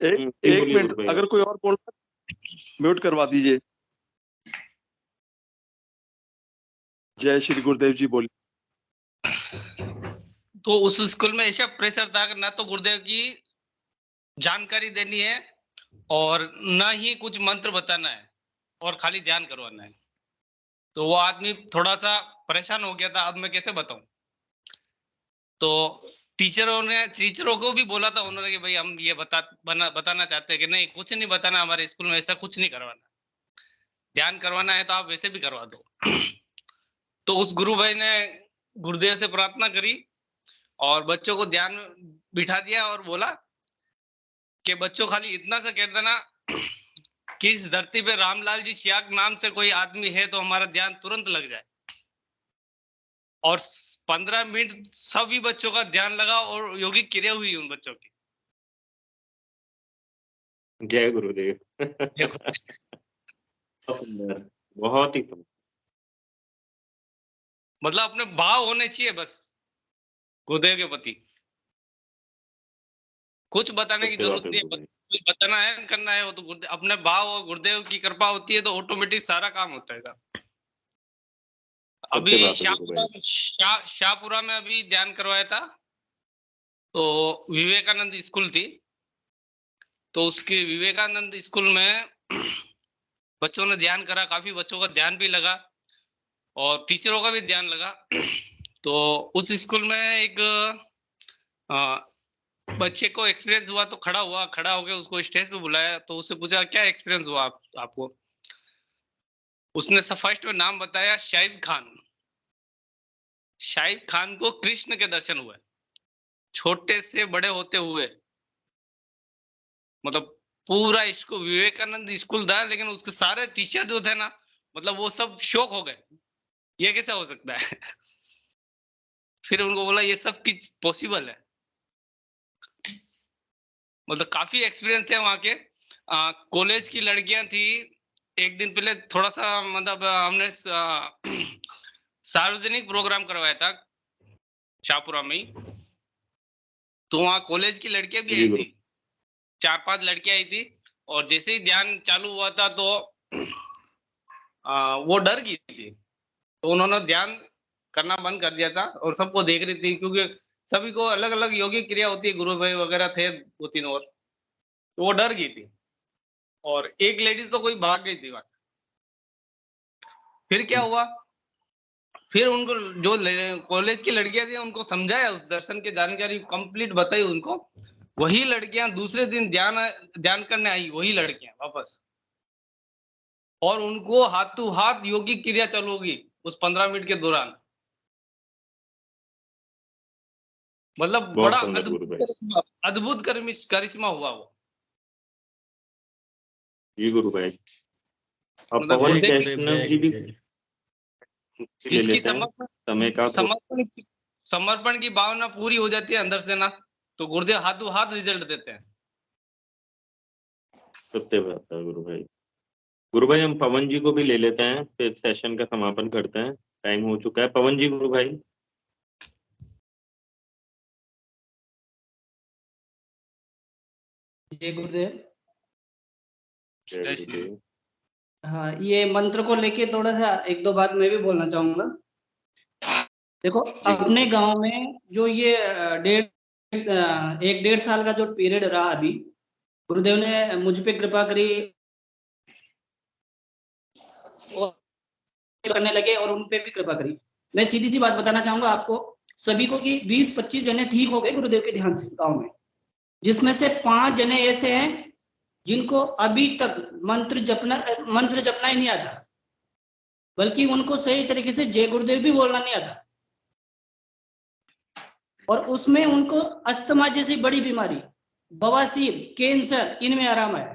एक मिनट, अगर कोई और बोल रहा है म्यूट करवा दीजिए। जय श्री गुरुदेव जी बोलिए। तो उस स्कूल में ऐसा प्रेशर था कि ना तो गुरुदेव की जानकारी देनी है और ना ही कुछ मंत्र बताना है और खाली ध्यान करवाना है। तो वो आदमी थोड़ा सा परेशान हो गया था, अब मैं कैसे बताऊं। तो टीचरों को भी बोला था उन्होंने कि भाई हम ये बताना चाहते हैं कि नहीं, कुछ नहीं बताना, हमारे स्कूल में ऐसा कुछ नहीं करवाना, ध्यान करवाना है तो आप वैसे भी करवा दो। तो उस गुरु भाई ने गुरुदेव से प्रार्थना करी और बच्चों को ध्यान बिठा दिया और बोला कि बच्चों खाली इतना सा कह देना कि इस धरती पे रामलाल जी सियाग नाम से कोई आदमी है तो हमारा ध्यान तुरंत लग जाए। और 15 मिनट सभी बच्चों का ध्यान लगा और योगिक क्रिया हुई उन बच्चों की। जय गुरुदेव। बहुत ही सुंदर। मतलब अपने भाव होने चाहिए बस गुरुदेव के प्रति, कुछ बताने की जरूरत नहीं है। कुछ बताना है करना है वो तो अपने भाव और गुरुदेव की कृपा होती है तो ऑटोमेटिक सारा काम होता है। अभी सत्य बात है गुरु भाई। शाहपुरा में अभी ध्यान करवाया था, तो विवेकानंद स्कूल थी, तो उसके विवेकानंद स्कूल में बच्चों ने ध्यान करा, काफी बच्चों का ध्यान भी लगा और टीचरों का भी ध्यान लगा। तो उस स्कूल में एक बच्चे को एक्सपीरियंस हुआ, तो खड़ा होकर उसको स्टेज पे बुलाया, तो उससे पूछा क्या एक्सपीरियंस हुआ आपको। उसने फर्स्ट में नाम बताया शाहिब खान। शाहिब खान को कृष्ण के दर्शन हुए, छोटे से बड़े होते हुए। मतलब पूरा इसको विवेकानंद स्कूल था, लेकिन उसके सारे टीचर जो थे ना, मतलब वो सब शॉक हो गए, ये कैसे हो सकता है। फिर उनको बोला ये सब कुछ पॉसिबल है। मतलब काफी एक्सपीरियंस थे वहां के। कॉलेज की लड़कियां थी, एक दिन पहले थोड़ा सा मतलब हमने सार्वजनिक प्रोग्राम करवाया था शाहपुरा में ही, तो वहाँ कॉलेज की लड़कियां भी आई थी, 4-5 लड़कियां आई थी। और जैसे ही ध्यान चालू हुआ था तो वो डर गई थी, तो उन्होंने ध्यान करना बंद कर दिया था और सबको देख रही थी, क्योंकि सभी को अलग अलग योगिक क्रिया होती है, गुरु भाई वगैरह थे 2-3 और, तो वो डर गई थी। और एक लेडीज तो कोई भाग गई थी वहां से। फिर क्या हुआ, फिर उनको जो कॉलेज की लड़कियां थी उनको समझाया, उस दर्शन की जानकारी कंप्लीट बताई उनको। वही लड़कियां दूसरे दिन ध्यान करने आई, वही लड़कियां वापस, और उनको हाथों हाथ योगिक क्रिया चालू होगी उस 15 मिनट के दौरान। मतलब बहुत बड़ा सुंदर गुरु भाई। अद्भुत करिश्मा हुआ वो। जी गुरु भाई। अब मतलब पवन गुरुदेव वैष्णव जी भी ले जिसकी लेते हैं, समय का समर्पण की भावना पूरी हो जाती है अंदर से ना, तो गुरुदेव हाथों हाथ रिजल्ट देते हैं। सत्य बात है गुरु भाई। गुरु भाई हम पवन जी को भी ले लेते हैं, फिर सेशन का समापन करते हैं, टाइम हो चुका है। पवन जी गुरु भाई। जय गुरुदेव। जय गुरुदेव। हाँ, ये मंत्र को लेके थोड़ा सा 1-2 बात मैं भी बोलना चाहूंगा। देखो अपने गांव में जो ये 1-1.5 साल का जो पीरियड रहा अभी, गुरुदेव ने मुझ पे कृपा करी और करने लगे और उन पे भी कृपा करी। मैं सीधी सी बात बताना चाहूंगा आपको सभी को कि 20-25 जने ठीक हो गए गुरुदेव के ध्यान से गांव में, जिसमें से 5 जने ऐसे हैं जिनको अभी तक मंत्र जपना ही नहीं आता, बल्कि उनको सही तरीके से जय गुरुदेव भी बोलना नहीं आता, और उसमें उनको अस्थमा जैसी बड़ी बीमारी, बवासीर, कैंसर, इनमें आराम आया।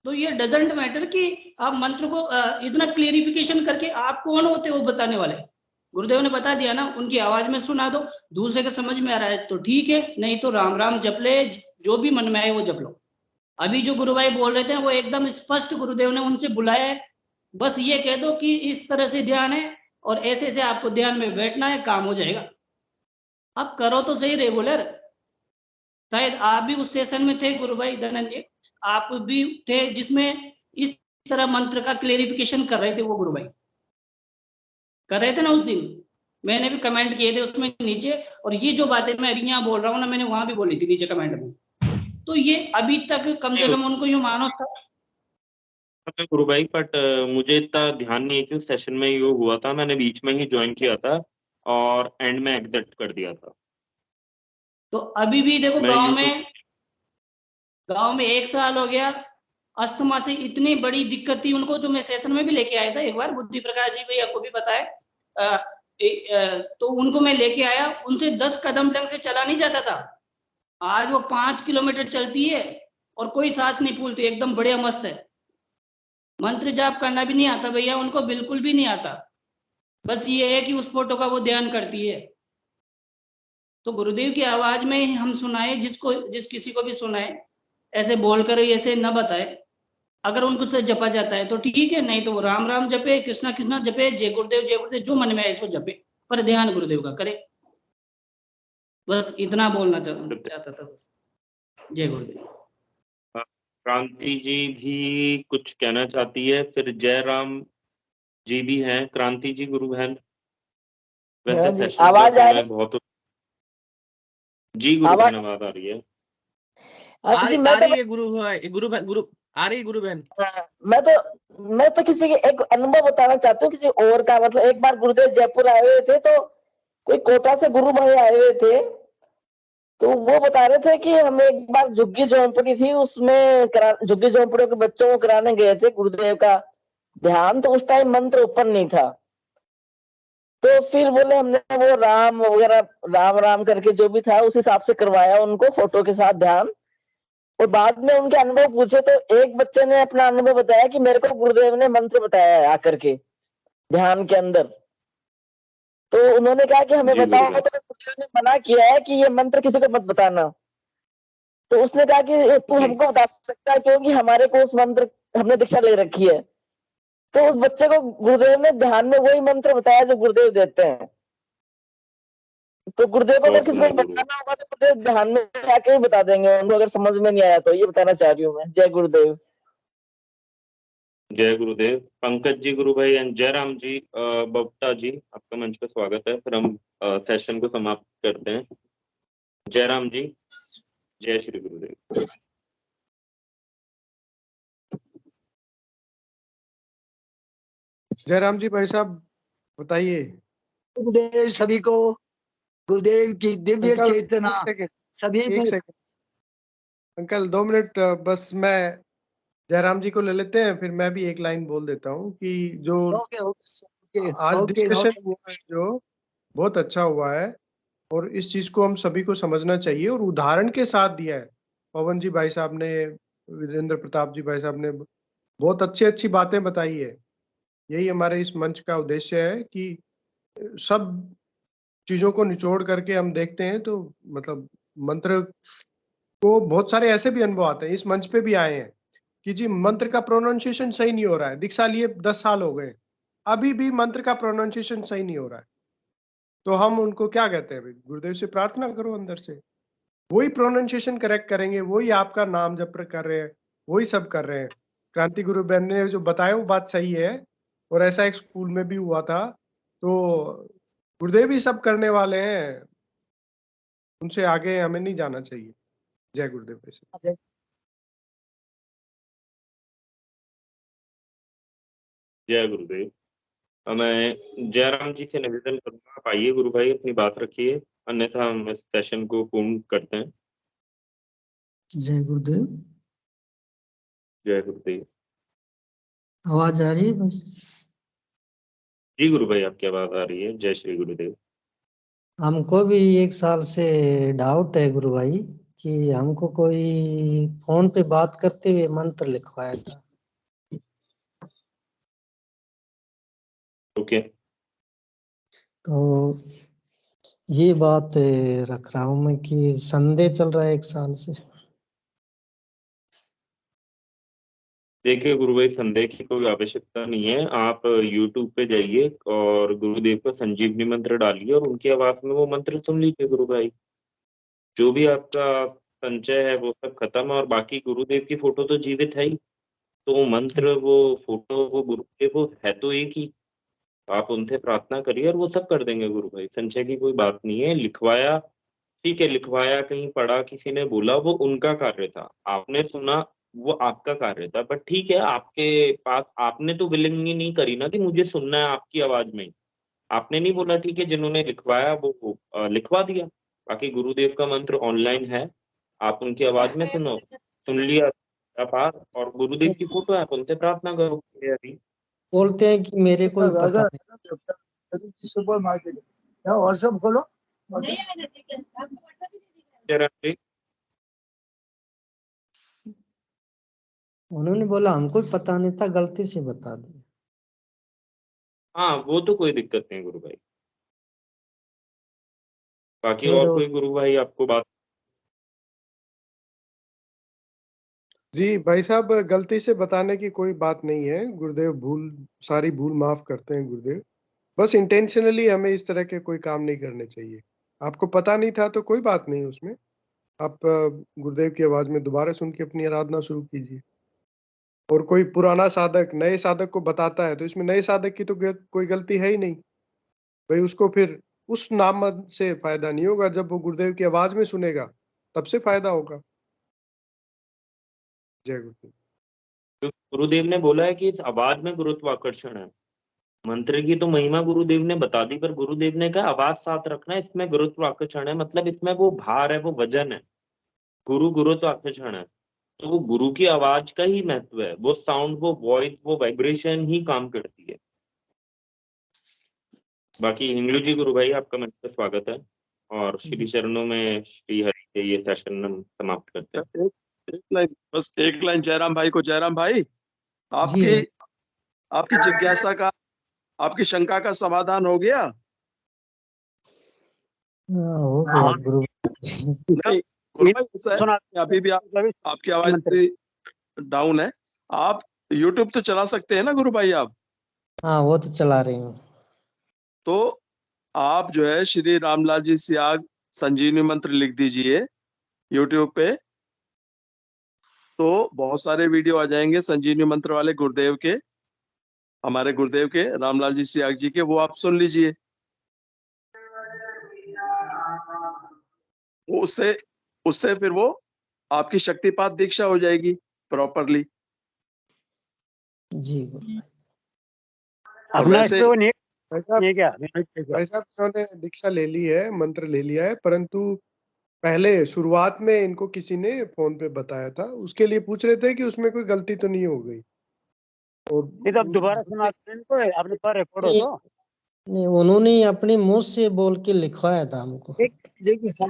तो ये डजेंट मैटर कि आप मंत्र को इतना क्लियरिफिकेशन करके आप कौन होते हो बताने वाले। गुरुदेव ने बता दिया ना, उनकी आवाज में सुना दो, दूसरे के समझ में आ रहा है तो ठीक है, नहीं तो राम राम जप ले, जो भी मन में आए वो जप लो। अभी जो गुरु भाई बोल रहे थे वो एकदम स्पष्ट गुरुदेव ने उनसे बुलाया है, बस ये कह दो कि इस तरह से ध्यान है और ऐसे ऐसे आपको ध्यान में बैठना है, काम हो जाएगा। आप करो तो सही रेगुलर। शायद आप भी उस सेशन में थे गुरु भाई धनंजय जी, आप भी थे जिसमें इस तरह मंत्र का क्लेरिफिकेशन कर रहे थे, वो गुरु भाई कर रहे थे ना उस दिन। मैंने भी कमेंट किए थे उसमें नीचे, और ये जो बातें मैं अभी यहाँ बोल रहा हूँ ना, मैंने वहां भी बोली थी नीचे कमेंट में। तो ये अभी तक कम से कम उनको यूं मानो था गुरु भाई, बट मुझे इतना ध्यान नहीं है कि उस सेशन में ये हुआ था, मैंने बीच में ही ज्वाइन किया था और एंड में एग्जिट कर दिया था। तो अभी भी देखो गांव में 1 साल हो गया, अस्थमा से इतनी बड़ी दिक्कत थी उनको, जो मैं सेशन में भी लेके आया था एक बार, बुद्धि प्रकाश जी भैया को भी बताया, तो उनको मैं लेके आया, उनसे 10 कदम ढंग से चला नहीं जाता था, आज वो 5 किलोमीटर चलती है और कोई सांस नहीं फूलती, एकदम बढ़िया मस्त है। मंत्र जाप करना भी नहीं आता भैया उनको, बिल्कुल भी नहीं आता, बस ये है कि उस फोटो का वो ध्यान करती है। तो गुरुदेव की आवाज में हम सुनाए, जिस किसी को भी सुनाए, ऐसे बोलकर ऐसे न बताए। अगर उनको से जपा जाता है तो ठीक है, नहीं तो वो राम राम जपे, कृष्णा कृष्णा जपे, जय गुरुदेव जो मन में आए इसको जपे, पर ध्यान गुरुदेव का करे। बस इतना बोलना चाहता था बस। जय गुरुदेव। क्रांति जी भी कुछ कहना चाहती है, फिर जय राम जी भी हैं, क्रांति जी गुरु बहन। हाँ वैसे जी, सेशन का आवाज आ समय रही? बहुत जी गुरु बहन आवाज आवाज आ रही है। जी आ मैं तो रही है गुरु भाई, गुरु आ रही है गुरु बहन। मैं तो किसी के एक अनुभव बताना चाहती हूँ किसी और का। मतलब एक बार गुरुदेव जयपुर आए हुए थे, तो कोई कोटा से गुरु भाई आए हुए थे, तो वो बता रहे थे कि हम एक बार झुग्गी झोंपड़ी थी, उसमें झुग्गी झोंपड़ियों के बच्चों को कराने गए थे गुरुदेव का ध्यान। तो उस टाइम मंत्र ओपन नहीं था, तो फिर बोले हमने वो राम वगैरह राम राम करके जो भी था उस हिसाब से करवाया उनको फोटो के साथ ध्यान। और बाद में उनके अनुभव पूछे तो एक बच्चे ने अपना अनुभव बताया कि मेरे को गुरुदेव ने मंत्र बताया है आकर के ध्यान के अंदर। तो उन्होंने कहा कि हमें जी गुरु बताओ, बहन। तो गुरुदेव ने मना किया है कि ये मंत्र किसी को मत बताना। तो उसने कहा कि तू जी हमको बता सकता है क्योंकि हमारे को उस मंत्र हमने दीक्षा ले रखी है। तो उस बच्चे को गुरुदेव ने ध्यान में वही मंत्र बताया जो गुरुदेव देते हैं। तो गुरुदेव को अगर बहुत किसी को सुंदर गुरु। बताना होगा तो गुरुदेव ध्यान में आके ही बता देंगे उनको, अगर समझ में नहीं आया तो। ये बताना चाह रही हूँ मैं। जय गुरुदेव। जय गुरुदेव। पंकज जी गुरु भाई एंड जयराम जी बप्ता जी, आपका मंच पे स्वागत है। फिर हम सेशन को समाप्त करते हैं। जयराम जी, जय श्री गुरुदेव। जयराम जी भाई साहब बताइए। गुरुदेव सभी को, गुरुदेव की दिव्य अंकल चेतना एक सेकंड, सभी एक में। सेकंड अंकल 2 मिनट बस मैं जयराम जी को ले लेते हैं, फिर मैं भी एक लाइन बोल देता हूँ कि जो ओके ओके आज ओके डिस्कशन ओके। हुआ है जो बहुत अच्छा हुआ है, और इस चीज को हम सभी को समझना चाहिए और उदाहरण के साथ दिया है। पवन जी भाई साहब ने, वीरेंद्र प्रताप जी भाई साहब ने बहुत अच्छी अच्छी बातें बताई है। यही हमारे इस मंच का उद्देश्य है कि सब चीजों को निचोड़ करके हम देखते हैं तो मतलब मंत्र को बहुत सारे ऐसे भी अनुभव आते हैं, इस मंच पे भी आए हैं कि जी मंत्र का प्रोनाउंसिएशन सही नहीं हो रहा है, दीक्षा लिए 10 साल हो गए, अभी भी मंत्र का प्रोनाउंसिएशन सही नहीं हो रहा है। तो हम उनको क्या कहते हैं, भाई गुरुदेव से प्रार्थना करो अंदर से, वही प्रोनाउंसिएशन करेक्ट करेंगे, वही आपका नाम जप कर रहे हैं, वही सब कर रहे हैं। क्रांति गुरु बहन ने जो बताया वो बात सही है, और ऐसा एक स्कूल में भी हुआ था। तो गुरुदेव ही सब करने वाले हैं, उनसे आगे हमें नहीं जाना चाहिए। जय गुरुदेव वैसे। जय गुरुदेव। मैं जयराम जी से निवेदन करूंगा, आप आइए गुरु भाई, अपनी बात रखिए, अन्यथा हम इस सेशन को पूर्ण करते हैं। जय गुरुदेव। जय गुरुदेव। आवाज आ रही है बस? जी गुरु भाई, आपकी आवाज आ रही है। जय श्री गुरुदेव। हमको भी 1 साल से डाउट है गुरु भाई कि हमको कोई फोन पे बात करते हुए मंत्र लिखवाया था। ओके। तो ये बात रख रहा हूँ मैं कि संदेह चल रहा है 1 साल से। देखिए गुरु भाई, संदेह की कोई आवश्यकता नहीं है। आप YouTube पे जाइए और गुरुदेव का संजीवनी मंत्र डालिए और उनकी आवाज में वो मंत्र सुन लीजिए गुरु भाई। जो भी आपका संचय है वो सब खत्म है, और बाकी गुरुदेव की फोटो तो जीवित है ही। तो वो मंत्र, वो फोटो, वो गुरुदेव, वो है तो एक ही। आप उनसे प्रार्थना करिए और वो सब कर देंगे गुरु भाई। संचय की कोई बात नहीं है। लिखवाया, ठीक है, लिखवाया, कहीं पढ़ा, किसी ने बोला, वो उनका कार्य था। आपने सुना, वो आपका कार्य था। बट ठीक है, आपके पास, आपने तो विलिंग ही नहीं करी ना कि मुझे सुनना है आपकी आवाज में। आपने नहीं बोला, ठीक है, जिन्होंने लिखवाया वो लिखवा दिया। बाकी गुरुदेव का मंत्र ऑनलाइन है, आप उनकी आवाज में सुनो, सुन लिया पार, और गुरुदेव की फोटो है, आप उनसे प्रार्थना करो। ये अभी बोलते हैं कि मेरे को भी पता नहीं। व्हाट्सएप खोलो। उन्होंने बोला हमको भी पता नहीं था, गलती से बता दिया। हाँ, वो तो कोई दिक्कत नहीं गुरु भाई। बाकी फिर और कोई गुरु भाई आपको बात? जी भाई साहब, गलती से बताने की कोई बात नहीं है, गुरुदेव सारी भूल माफ करते हैं गुरुदेव। बस इंटेंशनली हमें इस तरह के कोई काम नहीं करने चाहिए। आपको पता नहीं था तो कोई बात नहीं उसमें, आप गुरुदेव की आवाज में दोबारा सुन के अपनी आराधना शुरू कीजिए। और कोई पुराना साधक नए साधक को बताता है तो इसमें नए साधक की तो कोई गलती है ही नहीं भाई। उसको फिर उस नाम से फायदा नहीं होगा, जब वो गुरुदेव की आवाज में सुनेगा तब से फायदा होगा। जय गुरुदेव। तो गुरुदेव ने बोला है कि इस आवाज में गुरुत्वाकर्षण है। मंत्र की तो महिमा गुरुदेव ने बता दी, पर गुरुदेव ने कहा आवाज साथ रखना, इसमें गुरुत्वाकर्षण है, मतलब इसमें वो भार है, वो वजन है। गुरुत्वाकर्षण है, तो वो गुरु की आवाज का ही महत्व है। वो साउंड, वो वॉइस, वो वाइब्रेशन ही काम करती है। बाकी हिंगलू जी गुरु भाई, आपका मंच पर स्वागत है, और श्री चरणों में श्री हरि के ये सेशन हम समाप्त करते हैं। एक लाइन, बस एक लाइन जयराम भाई को। जयराम भाई, जी आपकी जिज्ञासा का, आपकी शंका का समाधान हो गया? हो गया गुरु। नहीं गुरु भाई, ऐसा है कि अभी भी आपकी आवाज डाउन है। आप YouTube तो चला सकते हैं ना गुरु भाई आप? हाँ वो तो चला रही हूँ। तो आप जो है श्री रामलाल जी सियाग संजीवनी मंत्र लिख दीजिए YouTube पे, तो बहुत सारे वीडियो आ जाएंगे संजीवनी मंत्र वाले गुरुदेव के, हमारे गुरुदेव के रामलाल जी सियाग जी के, वो आप सुन लीजिए। उससे फिर वो आपकी शक्तिपात दीक्षा हो जाएगी प्रॉपरली। जी भाई साहब इन्होंने दीक्षा ले ली है, मंत्र ले लिया है, परंतु पहले शुरुआत में इनको किसी ने फोन पे बताया था, उसके लिए पूछ रहे थे कि उसमें कोई गलती तो नहीं हो गई। और अब दोबारा सुना इनको, आपने पर रिकॉर्ड हो तो नहीं, उन्होंने अपने मुंह से बोल के लिखवाया था हमको। दीक्षा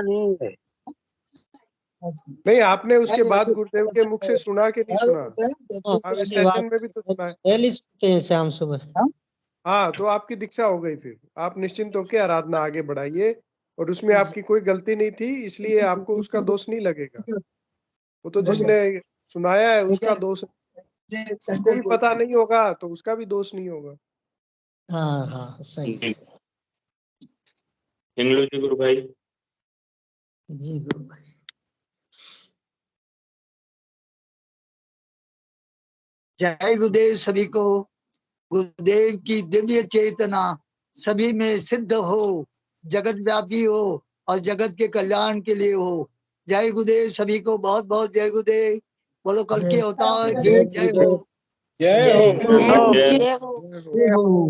नहीं है। नहीं, आपने उसके बाद गुरुदेव के मुख से सुना कि नहीं सुना? हाँ, इस सेशन में भी तो सुना है। पहले सुनते हैं शाम सुबह। हाँ, तो आपकी दीक्षा हो गई, फिर आप निश्चिंत होकर आराधना आगे बढ़ाइए, और उसमें आपकी कोई गलती नहीं थी, इसलिए आपको उसका दोष नहीं लगेगा। वो तो जिसने सुनाया है उसका दोष, उसको भी पता नहीं होगा तो उसका भी दोष नहीं होगा। हाँ हाँ सही। हिंगलू जी गुरु भाई। जी गुरु भाई। जय गुरुदेव सभी को। गुरुदेव की दिव्य चेतना सभी में सिद्ध हो, जगत व्यापी हो और जगत के कल्याण के लिए हो। जय गुरुदेव सभी को, बहुत बहुत जय गुरुदेव। बोलो कल के अवतार की जय हो। जय हो। जय हो।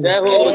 जय हो।